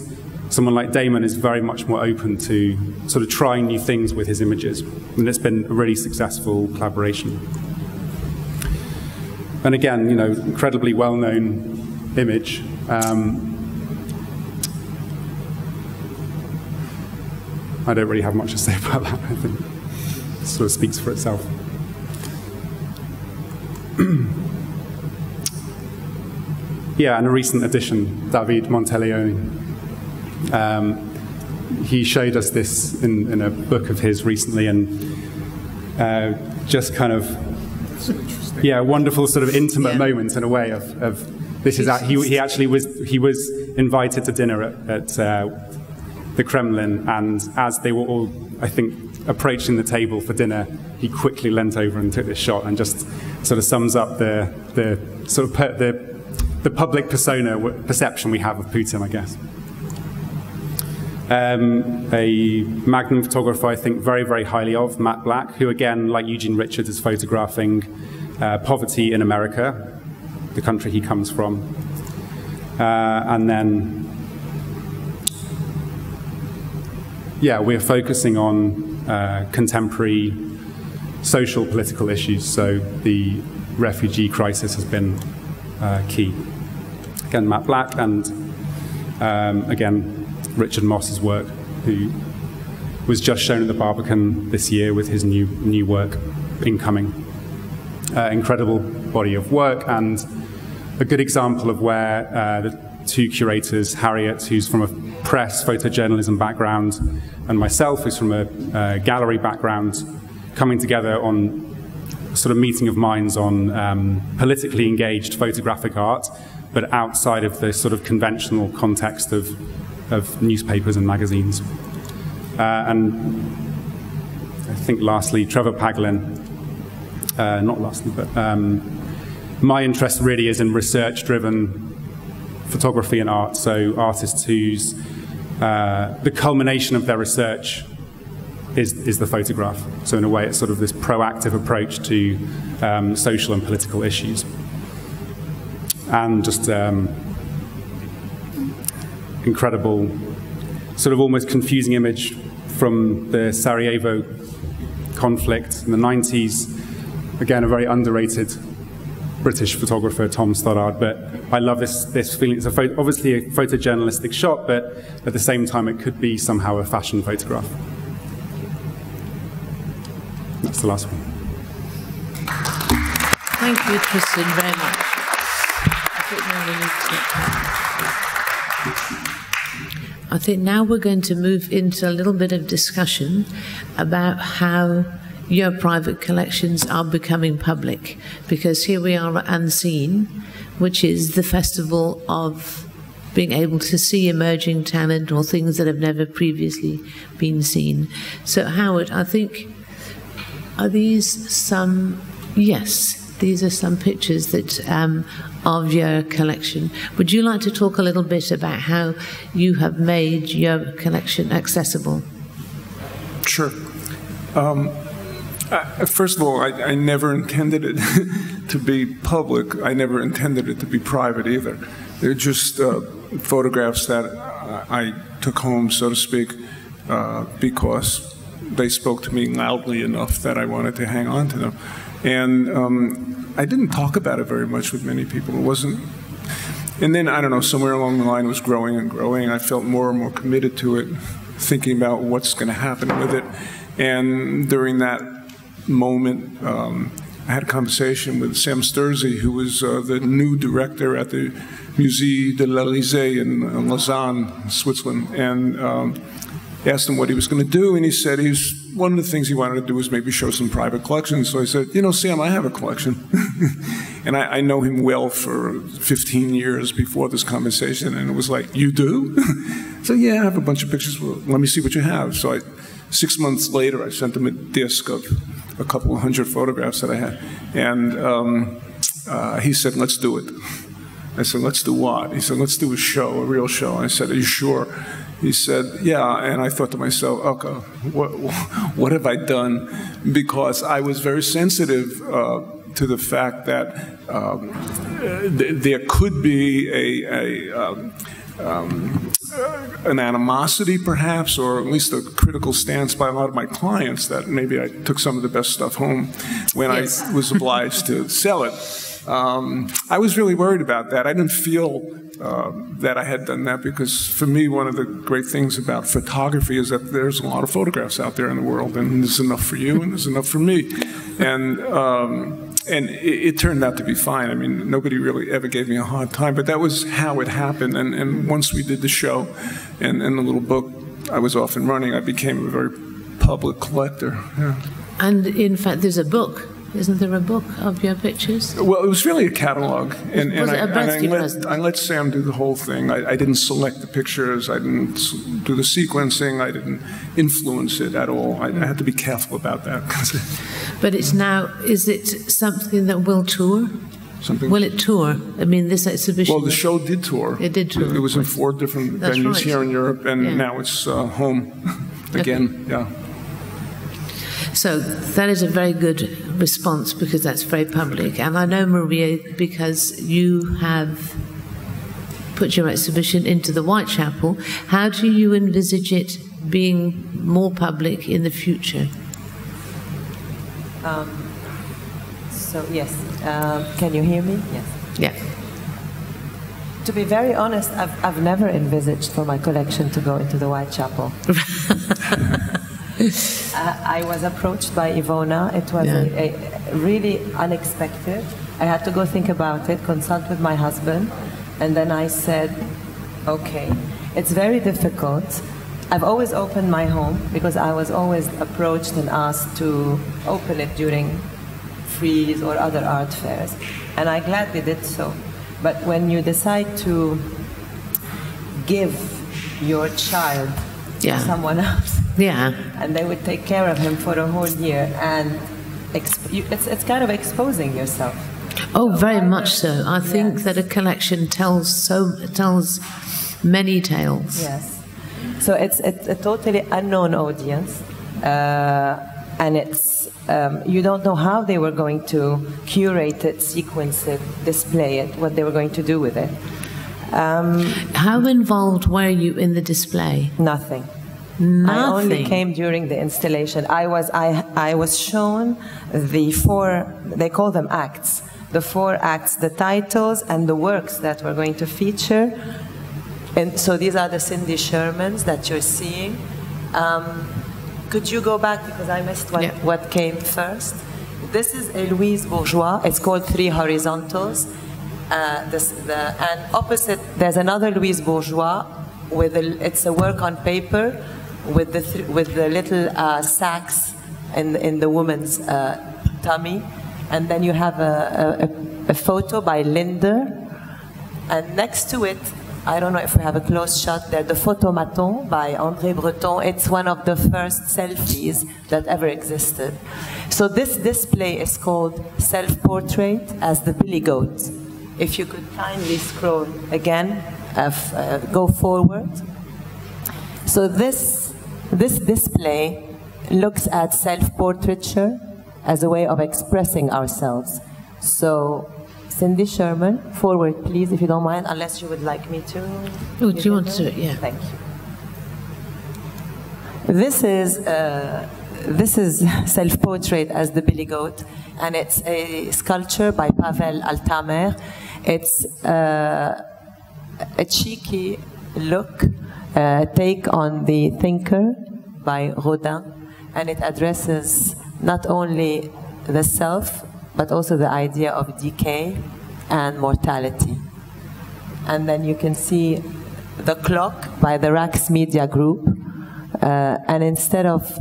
someone like Damon is very much more open to sort of trying new things with his images. And it's been a really successful collaboration. And again, incredibly well-known image. I don't really have much to say about that, I think. It sort of speaks for itself. Yeah, and a recent addition, David Monteleone. He showed us this in a book of his recently, and just kind of, yeah, wonderful sort of intimate moment in a way of this is he was invited to dinner at the Kremlin, and as they were all, I think, approaching the table for dinner, he quickly leant over and took this shot, and just sort of sums up the public perception we have of Putin, I guess. A Magnum photographer I think very, very highly of, Matt Black, who again, like Eugene Richards, is photographing poverty in America, the country he comes from. And then, yeah, we're focusing on contemporary social political issues, so the refugee crisis has been key. Again, Matt Black, and again, Richard Moss's work, who was just shown at the Barbican this year with his new work, Incoming. Incredible body of work, and a good example of where the two curators, Harriet, who's from a press photojournalism background, and myself, who's from a gallery background, coming together on sort of meeting of minds on politically engaged photographic art, but outside of the sort of conventional context of newspapers and magazines. And I think lastly, Trevor Paglin, not lastly, but my interest really is in research-driven photography and art, so artists whose the culmination of their research is the photograph. So in a way, it's sort of this proactive approach to social and political issues. And just incredible, sort of almost confusing image from the Sarajevo conflict in the 90s. Again, a very underrated British photographer, Tom Stoddard, but I love this feeling. It's obviously a photojournalistic shot, but at the same time, it could be somehow a fashion photograph. That's the last one. Thank you, Tristan, very much. I think now we're going to move into a little bit of discussion about how your private collections are becoming public, because here we are at Unseen, which is the festival of being able to see emerging talent or things that have never previously been seen. So Howard, I think, are these some, yes, these are some pictures that of your collection. Would you like to talk a little bit about how you have made your collection accessible? Sure. First of all, I never intended it to be public. I never intended it to be private either. They're just photographs that I took home, so to speak, because they spoke to me loudly enough that I wanted to hang on to them. And I didn't talk about it very much with many people. It wasn't. And then, I don't know, somewhere along the line it was growing and growing. I felt more and more committed to it, thinking about what's going to happen with it. And during that moment, I had a conversation with Sam Sturzy, who was the new director at the Musée de l'Élysée in Lausanne, Switzerland, and asked him what he was going to do, and he said one of the things he wanted to do was maybe show some private collections. So I said, you know, Sam, I have a collection. And I know him well for 15 years before this conversation, and it was like, you do? So yeah, I have a bunch of pictures. Well, let me see what you have. So 6 months later, I sent him a disc of a couple of hundred photographs that I had. And he said, let's do it. I said, let's do what? He said, let's do a show, a real show. I said, are you sure? He said, yeah, and I thought to myself, okay, what have I done? Because I was very sensitive to the fact that there could be an animosity, perhaps, or at least a critical stance by a lot of my clients that maybe I took some of the best stuff home when yes. I was obliged to sell it. I was really worried about that. I didn't feel that I had done that because, for me, one of the great things about photography is that there's a lot of photographs out there in the world, and there's enough for you and there's enough for me. And it turned out to be fine. I mean, nobody really ever gave me a hard time, but that was how it happened. And once we did the show and the little book, I was off and running. I became a very public collector. Yeah. And in fact, there's a book. Isn't there a book of your pictures? Well, it was really a catalog. And I let Sam do the whole thing. I didn't select the pictures. I didn't do the sequencing. I didn't influence it at all. I had to be careful about that. But it's now, is it something that will tour? Something? Will it tour? I mean, this exhibition... Well, the show did tour. It did tour. It was in 4 different venues right. here in Europe, and yeah. now it's home again. Okay. Yeah. So that is a very good response because that's very public. And I know, Maria, because you have put your exhibition into the Whitechapel, how do you envisage it being more public in the future? So, yes. Can you hear me? Yes. Yeah. To be very honest, I've never envisaged for my collection to go into the Whitechapel. I was approached by Ivona. It was a really unexpected. I had to go think about it, consult with my husband, and then I said, okay. It's very difficult. I've always opened my home because I was always approached and asked to open it during Frieze or other art fairs, and I gladly did so. But when you decide to give your child to someone else, and they would take care of him for a whole year, and it's kind of exposing yourself. Oh, very much so. I think that a collection tells many tales. Yes. So it's a totally unknown audience, and it's you don't know how they were going to curate it, sequence it, display it, what they were going to do with it. How involved were you in the display? Nothing. Nothing. I only came during the installation. I was shown the 4, they call them acts, the 4 acts, the titles and the works that were going to feature. And so these are the Cindy Shermans that you're seeing. Could you go back, because I missed what came first? This is a Louise Bourgeois. It's called 3 Horizontals. And opposite, there's another Louise Bourgeois. It's a work on paper with the little sacks in the woman's tummy. And then you have a photo by Linder. And next to it, I don't know if we have a close shot there, the Photomaton by André Breton. It's one of the first selfies that ever existed. So this display is called Self-Portrait as the Billy Goat. If you could kindly scroll again, go forward. So this display looks at self-portraiture as a way of expressing ourselves. So Cindy Sherman, forward please, if you don't mind, unless you would like me to. Oh, do you want to? Yeah. Thank you. This is Self-Portrait as the Billy Goat, and it's a sculpture by Pavel Altamer. It's a cheeky look, take on the Thinker by Rodin, and it addresses not only the self, but also the idea of decay and mortality. And then you can see The Clock by the Rax Media Group, and instead of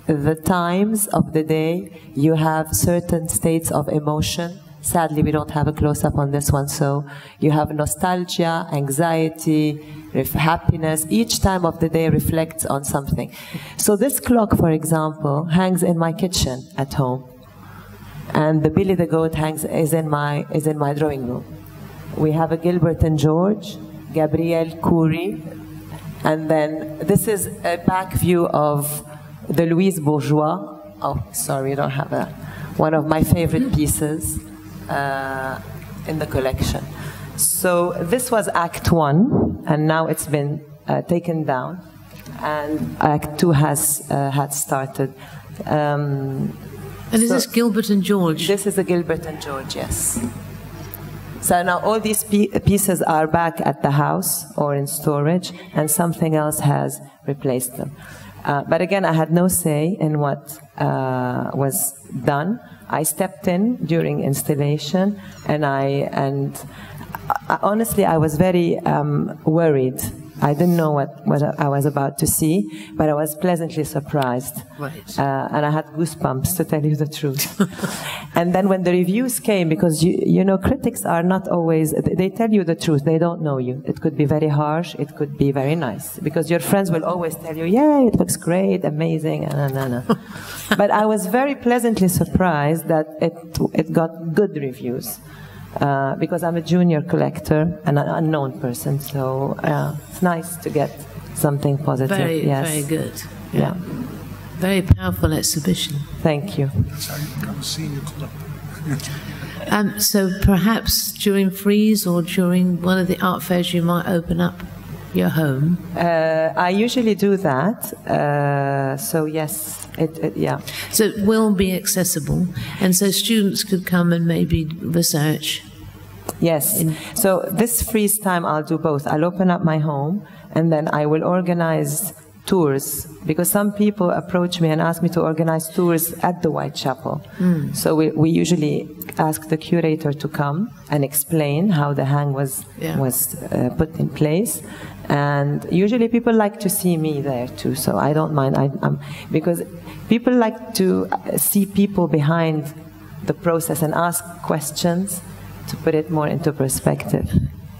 the times of the day, you have certain states of emotion. Sadly, we don't have a close-up on this one, so you have nostalgia, anxiety, happiness. Each time of the day reflects on something. So this clock, for example, hangs in my kitchen at home. And the Billy the Goat is in my drawing room. We have a Gilbert and George, Gabrielle Coury, and then this is a back view of the Louise Bourgeois. Oh, sorry, I don't have that. One of my favorite pieces in the collection. So this was Act 1, and now it's been taken down, and Act 2 has had started. And is this Gilbert and George? This is a Gilbert and George, yes. So now all these pieces are back at the house or in storage, and something else has replaced them. But again, I had no say in what was done. I stepped in during installation, and honestly, I was very worried. I didn't know what I was about to see, but I was pleasantly surprised. Right. And I had goosebumps, to tell you the truth. And then when the reviews came, because you know, critics are not always, they tell you the truth, they don't know you. It could be very harsh, it could be very nice, because your friends will always tell you, yeah, it looks great, amazing, But I was very pleasantly surprised that it got good reviews. Because I'm a junior collector and an unknown person, so it's nice to get something positive. Very, very good. Yeah. Very powerful exhibition. Thank you. That's how you become a senior club. So perhaps during Frieze or during one of the art fairs you might open up your home? I usually do that, so yes, yeah. So it will be accessible, and so students could come and maybe research. Yes. So this freeze time, I'll do both. I'll open up my home, and then I will organize tours, because some people approach me and ask me to organize tours at the Whitechapel. So we usually ask the curator to come and explain how the hang was put in place. And usually people like to see me there too, so I don't mind. Because people like to see people behind the process and ask questions to put it more into perspective.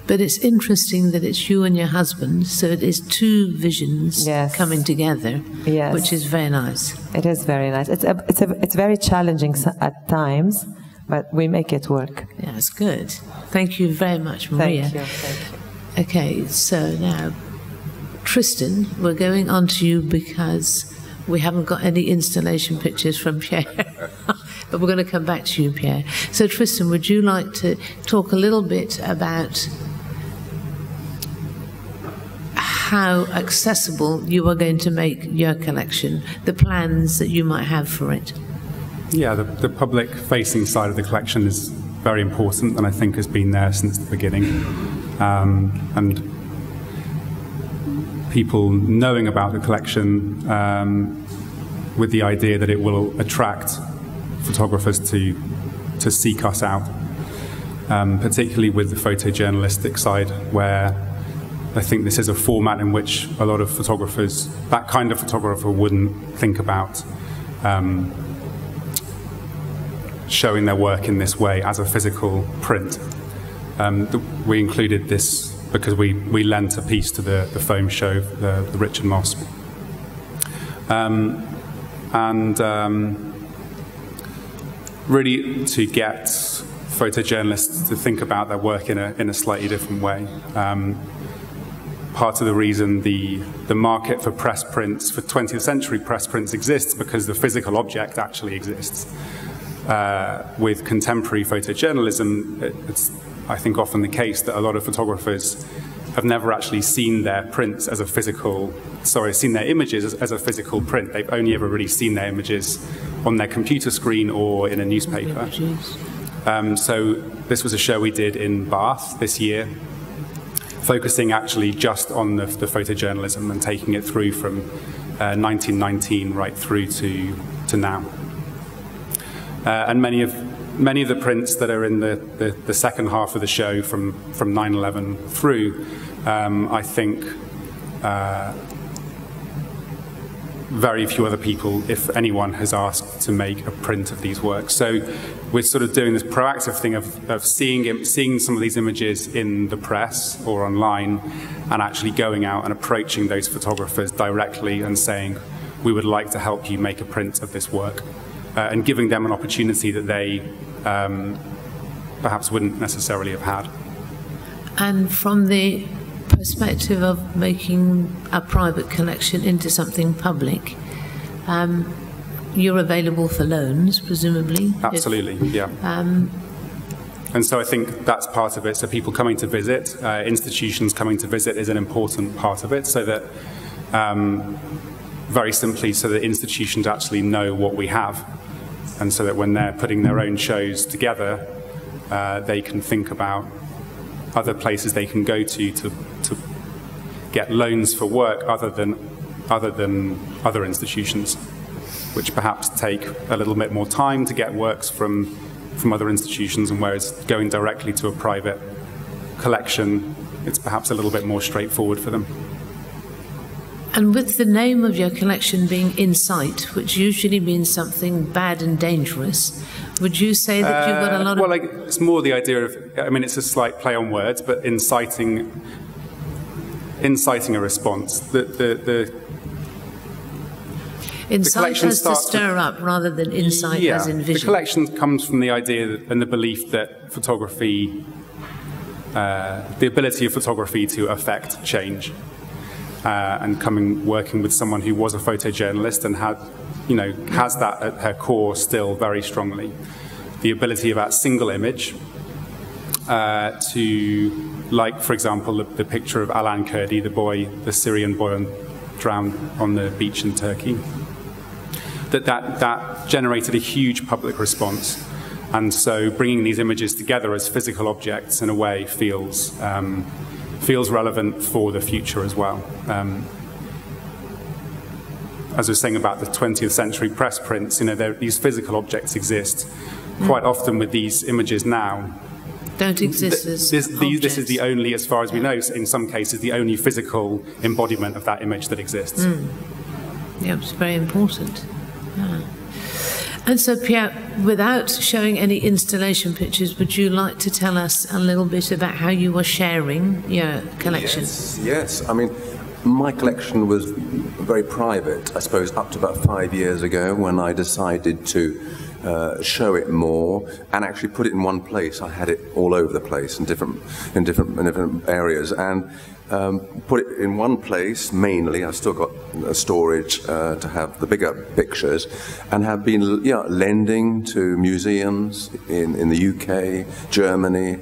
But it's interesting that it's you and your husband, so it is two visions coming together, which is very nice. It is very nice. It's very challenging at times, but we make it work. Yeah, it's good. Thank you very much, Maria. Thank you. Okay, so now, Tristan, we're going on to you because we haven't got any installation pictures from Pierre. But we're going to come back to you, Pierre. So, Tristan, would you like to talk a little bit about how accessible you are going to make your collection, the plans that you might have for it? Yeah, the public-facing side of the collection is very important, and I think has been there since the beginning. And people knowing about the collection with the idea that it will attract photographers to seek us out, particularly with the photojournalistic side, where I think this is a format in which a lot of photographers, that kind of photographer, wouldn't think about showing their work in this way as a physical print. We included this because we lent a piece to the foam show, the Richard Moss. Really to get photojournalists to think about their work in a slightly different way. Part of the reason the market for press prints, for 20th century press prints, exists because the physical object actually exists. With contemporary photojournalism, it's, I think, often the case that a lot of photographers have never actually seen their prints as a physical, seen their images as a physical print. They've only ever really seen their images on their computer screen or in a newspaper. So this was a show we did in Bath this year, focusing actually just on the photojournalism and taking it through from 1919 right through to now. And many of the prints that are in the second half of the show from 9/11 through, I think very few other people, if anyone, has asked to make a print of these works. So we're sort of doing this proactive thing of seeing some of these images in the press or online, and actually going out and approaching those photographers directly and saying, we would like to help you make a print of this work, and giving them an opportunity that they perhaps wouldn't necessarily have had. And from the perspective of making a private collection into something public, you're available for loans, presumably? Absolutely, yeah. And so I think that's part of it. So people coming to visit, institutions coming to visit is an important part of it, so that, very simply, so that institutions actually know what we have, and so that when they're putting their own shows together, they can think about other places they can go to get loans for work other than other institutions, which perhaps take a little bit more time to get works from other institutions, and whereas going directly to a private collection, it's perhaps a little bit more straightforward for them. And with the name of your collection being Insight, which usually means something bad and dangerous, would you say that you've got a lot of... Well, it's more the idea of, I mean, it's a slight play on words, but inciting a response. Insight has to stir up rather than insight as in vision. The collection comes from the idea and the belief that photography, the ability of photography to affect change, and working with someone who was a photojournalist and has that at her core still very strongly. The ability of that single image to, like, for example, the picture of Alan Kurdi, the Syrian boy drowned on the beach in Turkey, that generated a huge public response. And so bringing these images together as physical objects in a way feels relevant for the future as well. As I was saying about the 20th century press prints, these physical objects exist. Quite often with these images now, don't exist as this is the only, as far as we know, in some cases, the only physical embodiment of that image that exists. Yeah, it's very important. Yeah. And so, Pierre, without showing any installation pictures, would you like to tell us a little bit about how you were sharing your collection? Yes. I mean, my collection was very private, I suppose, up to about 5 years ago when I decided to show it more and actually put it in one place. I had it all over the place in different areas, and put it in one place mainly. I've still got storage to have the bigger pictures, and have been lending to museums in the UK, Germany,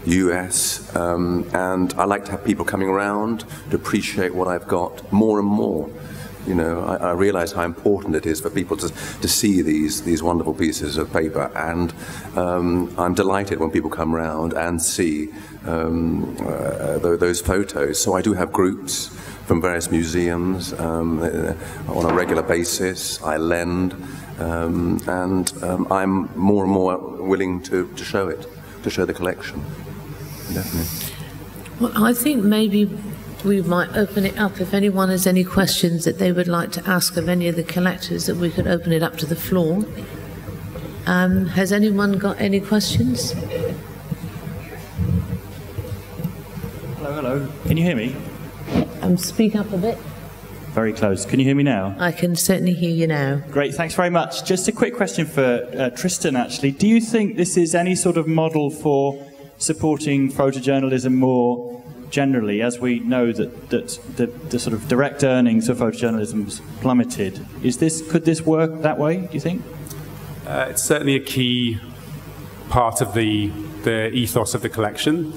US, and I like to have people coming around to appreciate what I've got more and more. I realize how important it is for people to see these wonderful pieces of paper, and I'm delighted when people come around and see those photos. So I do have groups from various museums on a regular basis. I lend, and I'm more and more willing to show it, to show the collection. Definitely. Well, I think maybe we might open it up. If anyone has any questions that they would like to ask of any of the collectors, that we could open it up to the floor. Has anyone got any questions? Hello. Can you hear me? Speak up a bit. Very close. Can you hear me now? I can certainly hear you now. Great, thanks very much. Just a quick question for Tristan, actually. Do you think this is any sort of model for supporting photojournalism more generally, as we know that the sort of direct earnings of photojournalism's plummeted? Could this work that way, do you think? It's certainly a key part of the ethos of the collection.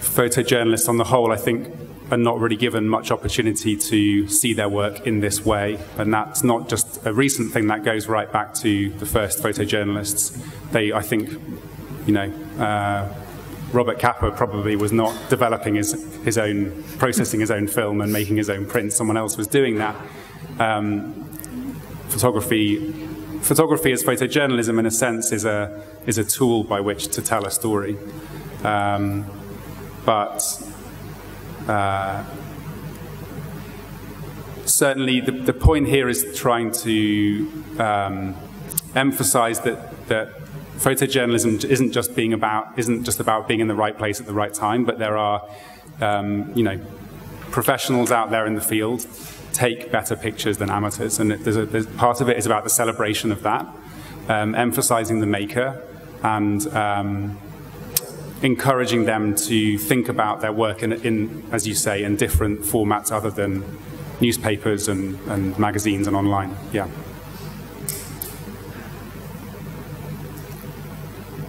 Photojournalists on the whole, I think, are not really given much opportunity to see their work in this way, and that's not just a recent thing. That goes right back to the first photojournalists. I think, Robert Capa probably was not developing his own, processing his own film and making his own prints. Someone else was doing that. Photography as photojournalism, in a sense, is a tool by which to tell a story. But certainly the point here is trying to emphasize that photojournalism isn't just about being in the right place at the right time, but there are professionals out there in the field take better pictures than amateurs, and there's part of it is about the celebration of that, emphasizing the maker, and encouraging them to think about their work in, as you say, in different formats other than newspapers and magazines and online. Yeah.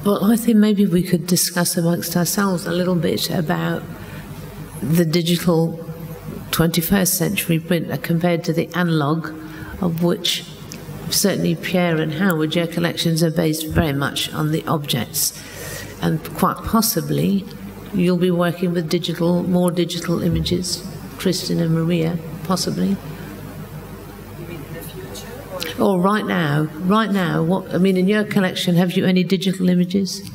Well, I think maybe we could discuss amongst ourselves a little bit about the digital 21st century print compared to the analogue, of which certainly Pierre and Howard, your collections are based very much on the objects. And quite possibly, you'll be working with more digital images, Tristan and Maria, possibly. You mean in the future? Or right now, in your collection, have you any digital images?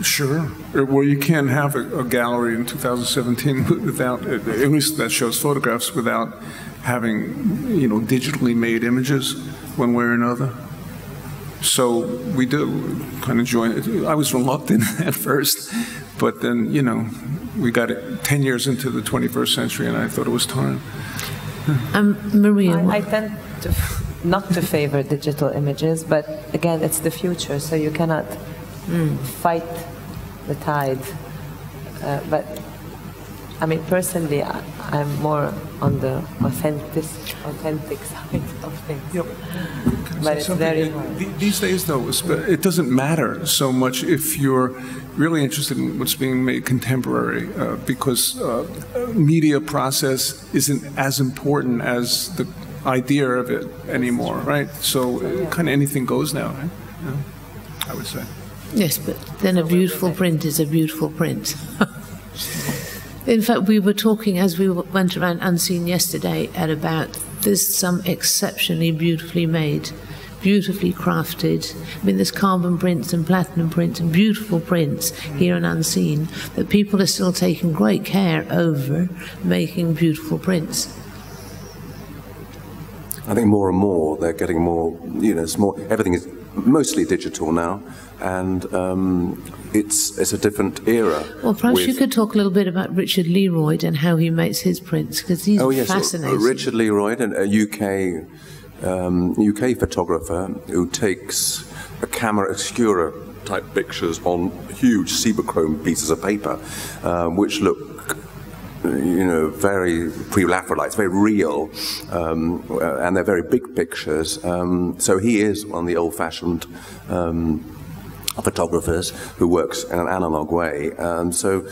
Sure. Well, you can't have a gallery in 2017 without, at least that shows photographs, without having, digitally made images one way or another. So we do kind of join it. I was reluctant at first, but then, we got it 10 years into the 21st century, and I thought it was time. Maria? I tend not to favor digital images, but again, it's the future, so you cannot fight the tide. But personally, I'm more on the authentic side of things. Yep. But it's very hard. These days, though, it doesn't matter so much if you're really interested in what's being made contemporary, because media process isn't as important as the idea of it anymore, right? So kind of anything goes now, right? Yeah, I would say. Yes, but then a beautiful print is a beautiful print. In fact, we were talking as we went around Unseen yesterday about there's some exceptionally beautifully made, beautifully crafted. I mean, there's carbon prints and platinum prints and beautiful prints here in Unseen that people are still taking great care over making beautiful prints. I think more and more they're getting more, it's more, everything is mostly digital now, and it's a different era. Well, perhaps you could talk a little bit about Richard Leroyd and how he makes his prints, because he's fascinating. Richard Leroyd, a UK photographer who takes a camera obscura type pictures on huge Cibachrome pieces of paper, which look very pre-Raphaelites, very real, and they're very big pictures. So he is one of the old-fashioned photographers who works in an analog way. So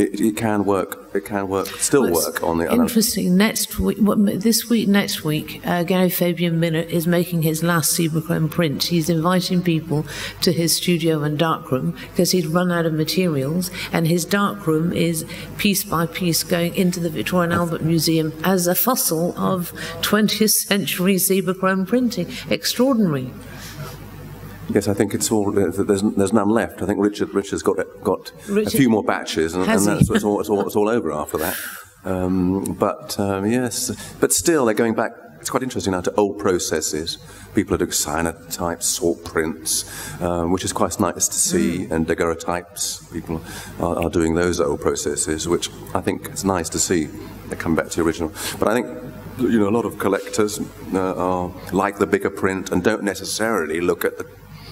it can work. It can work. Still work on the. Interesting. Next week, next week, Gary Fabian Miller is making his last Cibachrome print. He's inviting people to his studio and darkroom because he'd run out of materials, and his darkroom is piece by piece going into the Victoria and Albert Museum as a fossil of 20th century Cibachrome printing. Extraordinary. Yes, I think it's all. There's none left. I think Richard's got a few more batches, and it's all over after that. Yes, but still they're going back. It's quite interesting now to old processes. People are doing cyanotypes, salt prints, which is quite nice to see, and daguerreotypes. People are doing those old processes, which I think it's nice to see. They come back to the original, but I think. A lot of collectors are like the bigger print and don't necessarily look at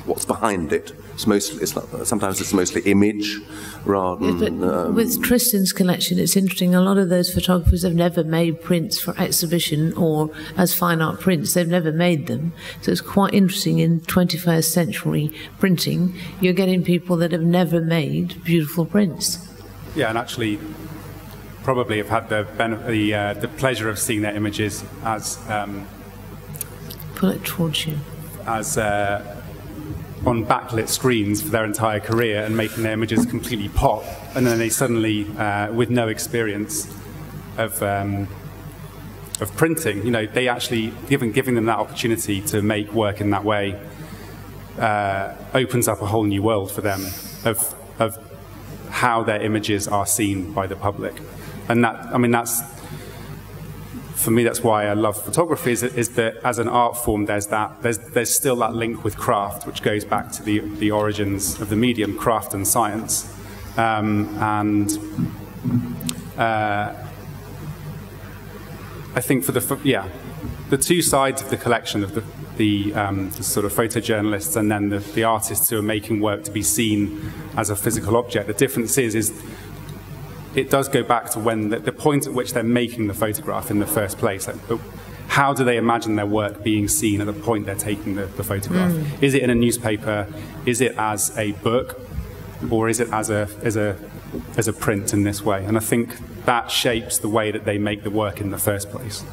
what's behind it. Sometimes it's mostly image rather than... with Tristan's collection, it's interesting. A lot of those photographers have never made prints for exhibition or as fine art prints. They've never made them. So it's quite interesting in 21st century printing, you're getting people that have never made beautiful prints. Yeah, and actually probably have had the pleasure of seeing their images as... Pull it towards you. As... on backlit screens for their entire career and making their images completely pop, and then they suddenly, with no experience of printing, they actually, giving them that opportunity to make work in that way opens up a whole new world for them of how their images are seen by the public. And that's for me, that's why I love photography, is that as an art form, there's still that link with craft, which goes back to the origins of the medium, craft and science. I think for the two sides of the collection of the sort of photojournalists and then the artists who are making work to be seen as a physical object, the difference is it does go back to when the point at which they're making the photograph in the first place. Like, how do they imagine their work being seen at the point they're taking the photograph? Is it in a newspaper? Is it as a book? Or is it as a print in this way? And I think that shapes the way that they make the work in the first place.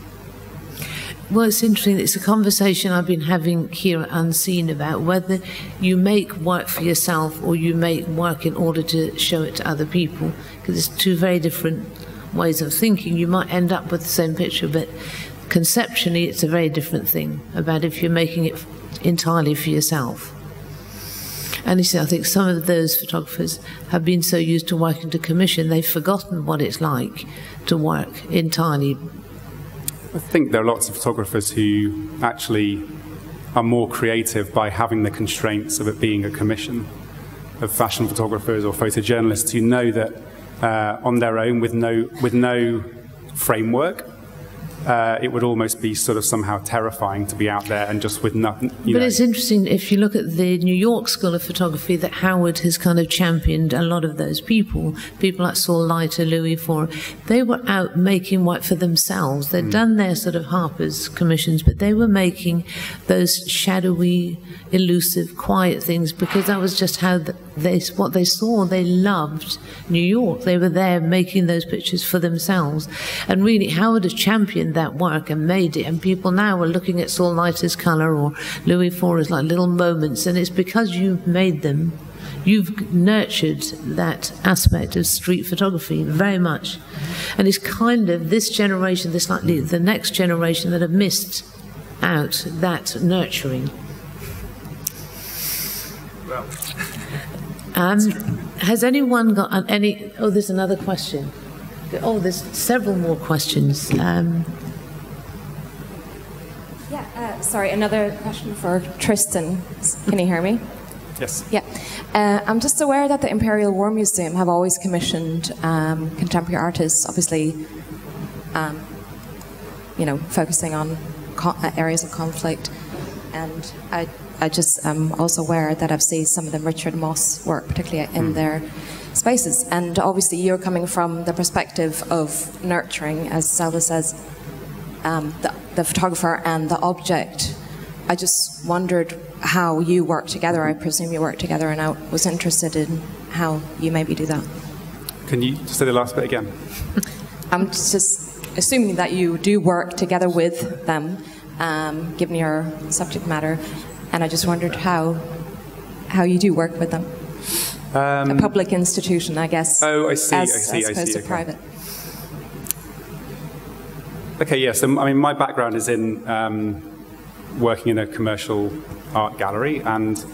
Well, it's interesting. It's a conversation I've been having here at Unseen about whether you make work for yourself or you make work in order to show it to other people, because it's two very different ways of thinking. You might end up with the same picture, but conceptually it's a very different thing about if you're making it entirely for yourself. And you see, I think some of those photographers have been so used to working to commission, they've forgotten what it's like to work entirely. I think there are lots of photographers who actually are more creative by having the constraints of it being a commission, of fashion photographers or photojournalists who know that on their own, with no framework, it would almost be sort of somehow terrifying to be out there and just with nothing. But it's interesting, if you look at the New York School of Photography, that Howard has kind of championed a lot of those people like Saul Leiter, Louis Four. They were out making work for themselves. They'd done their sort of Harper's commissions, but they were making those shadowy, elusive, quiet things because that was just how what they saw. They loved New York. They were there making those pictures for themselves. And really, Howard has championed that work and made it. And people now are looking at Saul Leiter's colour or Louis IV as like little moments. And it's because you've made them. You've nurtured that aspect of street photography very much. And it's kind of this generation, the next generation that have missed out that nurturing. Well. Has anyone got any... Oh, there's another question. Oh, there's several more questions. Sorry, another question for Tristan. Can you hear me? Yes. Yeah. I'm just aware that the Imperial War Museum have always commissioned contemporary artists, obviously, focusing on areas of conflict. And I just am also aware that I've seen some of the Richard Moss work, particularly in their spaces. And obviously you're coming from the perspective of nurturing, as Zelda says, the photographer and the object. I just wondered how you work together. I presume you work together, and I was interested in how you maybe do that. Can you just say the last bit again? I'm just assuming that you do work together with them, given your subject matter, and I just wondered how you do work with them. A public institution, I guess. Oh, I see. As opposed to private. Okay, yes. I mean, my background is in working in a commercial art gallery, and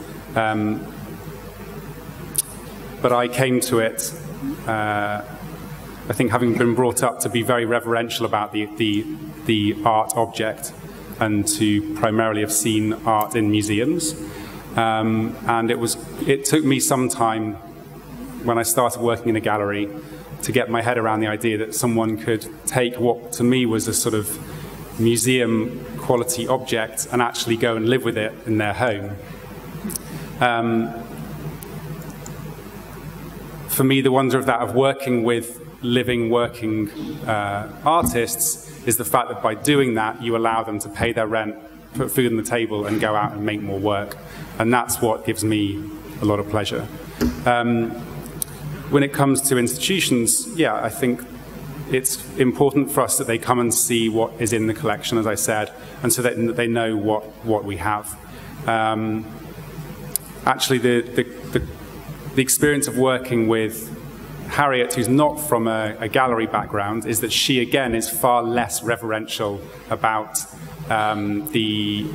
but I came to it, I think, having been brought up to be very reverential about the art object, and to primarily have seen art in museums. And it took me some time when I started working in a gallery to get my head around the idea that someone could take what to me was a sort of museum quality object and actually go and live with it in their home. For me, the wonder of that, of working with living, working artists, is the fact that by doing that, you allow them to pay their rent, put food on the table, and go out and make more work. And that's what gives me a lot of pleasure. When it comes to institutions, yeah, I think it's important for us that they come and see what is in the collection, as I said, and so that they know what we have. Actually, the experience of working with Harriet, who's not from a gallery background, is that she, again, is far less reverential about the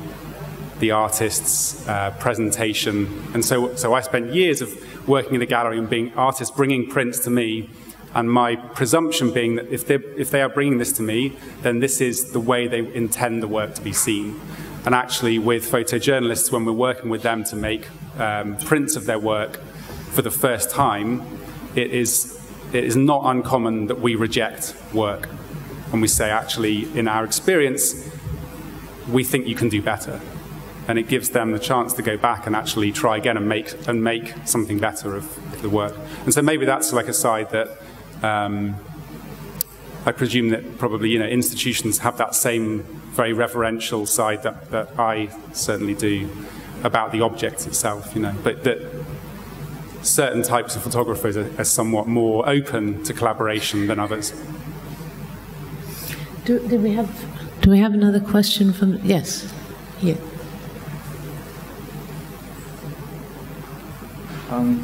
artist's presentation. And so I spent years of working in a gallery and being artists bringing prints to me, and my presumption being that if they are bringing this to me, then this is the way they intend the work to be seen. And actually, with photojournalists, when we're working with them to make prints of their work for the first time, it is not uncommon that we reject work. And we say, actually, in our experience, we think you can do better. And it gives them the chance to go back and actually try again and make something better of the work. And so maybe that's like a side that I presume that probably institutions have that same very reverential side that I certainly do about the object itself. But that certain types of photographers are somewhat more open to collaboration than others. Do we have another question from? Yes. Yeah.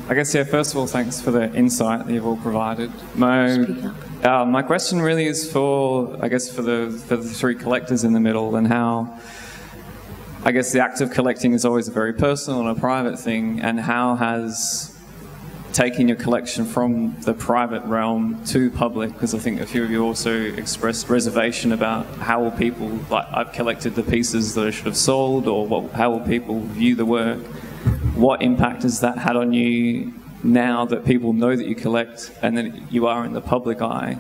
I guess, yeah, first of all, thanks for the insight that you've all provided. My question really is for the three collectors in the middle, and how, I guess, the act of collecting is always a very personal and a private thing, and how has taking your collection from the private realm to public, because I think a few of you also expressed reservation about how will people, like, I've collected the pieces that I should have sold, or how will people view the work? What impact has that had on you now that people know that you collect and that you are in the public eye?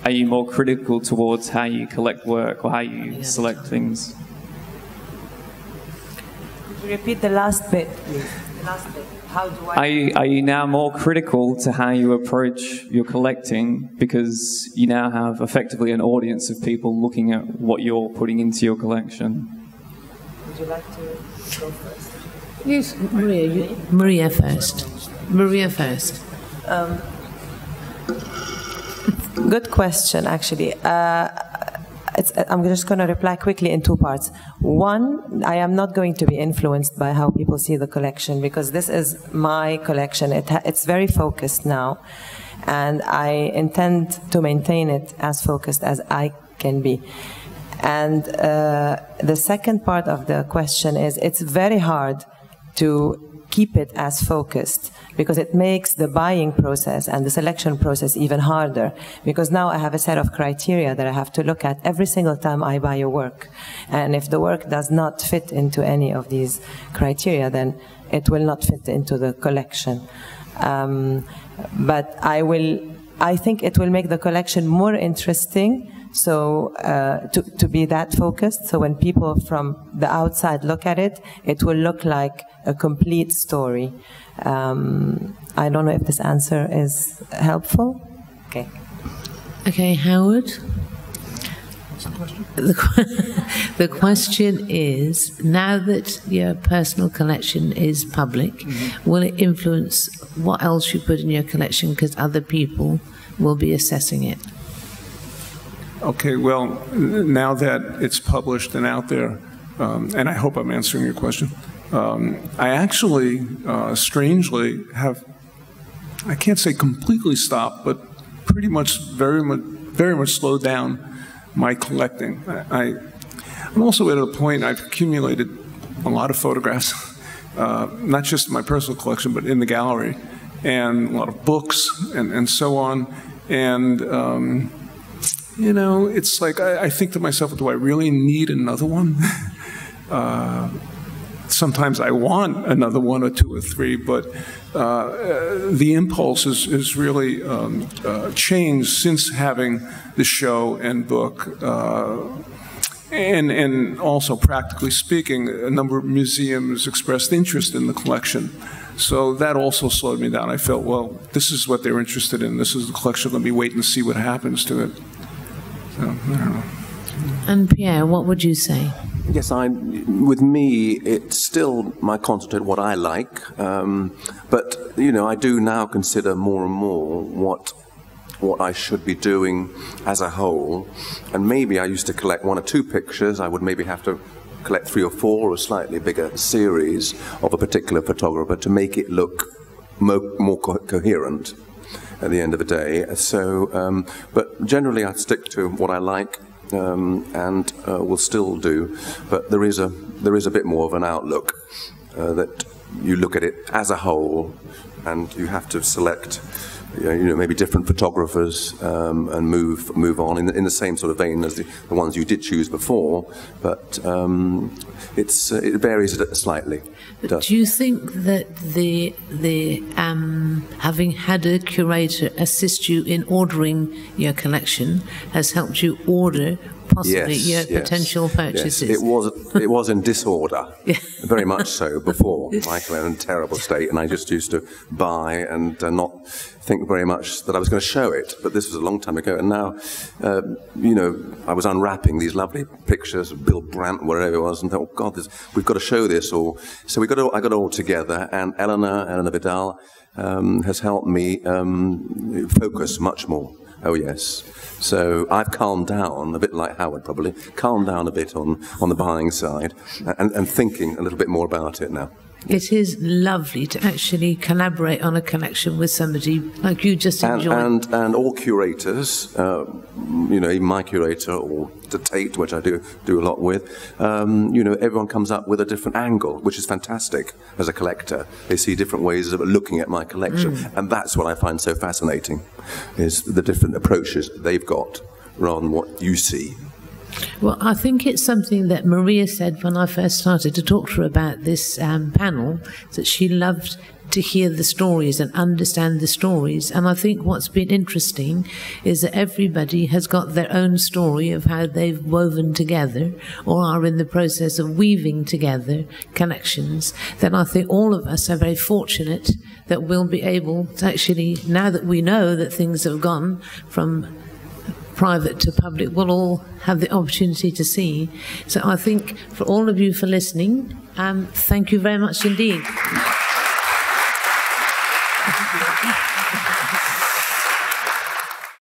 Are you more critical towards how you collect work or how you select things? Could you repeat the last bit, please? The last bit. How do I... Are you now more critical to how you approach your collecting because you now have effectively an audience of people looking at what you're putting into your collection? Would you like to go first? Yes, Maria first. Maria first. Good question, actually. I'm just going to reply quickly in two parts. One, I am not going to be influenced by how people see the collection, because this is my collection. It's very focused now, and I intend to maintain it as focused as I can be. And the second part of the question is, it's very hard to keep it as focused, because it makes the buying process and the selection process even harder, because now I have a set of criteria that I have to look at every single time I buy a work. And if the work does not fit into any of these criteria, then it will not fit into the collection. But I think it will make the collection more interesting, so to be that focused, so when people from the outside look at it, it will look like a complete story. I don't know if this answer is helpful. Okay. Okay, Howard. The question is, now that your personal collection is public, will it influence what else you put in your collection, because other people will be assessing it? Okay, well, now that it's published and out there, and I hope I'm answering your question, I actually, strangely, have, I can't say completely stopped, but pretty much, very much slowed down my collecting. I'm also at a point, I've accumulated a lot of photographs, not just in my personal collection, but in the gallery, and a lot of books, and so on, and you know, it's like, I think to myself, do I really need another one? Sometimes I want another one or two or three, but the impulse is really changed since having the show and book. And also, practically speaking, a number of museums expressed interest in the collection. So that also slowed me down. I felt, well, this is what they're interested in. This is the collection. Let me wait and see what happens to it. So, I don't know. And Pierre, what would you say? Yes, with me, it's still my concentrate what I like, but you know, I do now consider more and more what I should be doing as a whole. And maybe I used to collect 1 or 2 pictures. I would maybe have to collect 3 or 4, or a slightly bigger series of a particular photographer to make it look more coherent at the end of the day. So, but generally I stick to what I like. And will still do, but there is a bit more of an outlook that you look at it as a whole, and you have to select, you know, maybe different photographers and move on in the same sort of vein as the ones you did choose before, but it varies slightly. But do you think that the having had a curator assist you in ordering your collection has helped you order possibly your potential purchases? Yes, it was in disorder, very much so before. Michael in a terrible state, and I just used to buy and not think very much that I was going to show it. But this was a long time ago, and now, you know, I was unwrapping these lovely pictures of Bill Brandt, wherever it was, and thought, oh God, we've got to show this. So I got it all together, and Elena Vidal has helped me focus much more. Oh yes. So I've calmed down, a bit like Howard probably, calmed down a bit on the buying side and thinking a little bit more about it now. It is lovely to actually collaborate on a collection with somebody like you just enjoyed. And all curators, you know, even my curator or the Tate, which I do a lot with, you know, everyone comes up with a different angle, which is fantastic as a collector. They see different ways of looking at my collection, and that's what I find so fascinating, is the different approaches they've got rather than what you see. Well, I think it's something that Maria said when I first started to talk to her about this panel, that she loved to hear the stories and understand the stories. And I think what's been interesting is that everybody has got their own story of how they've woven together or are in the process of weaving together connections. Then I think all of us are very fortunate that we'll be able to actually, now that we know that things have gone from private to public, we'll all have the opportunity to see. So I think for all of you for listening, thank you very much indeed.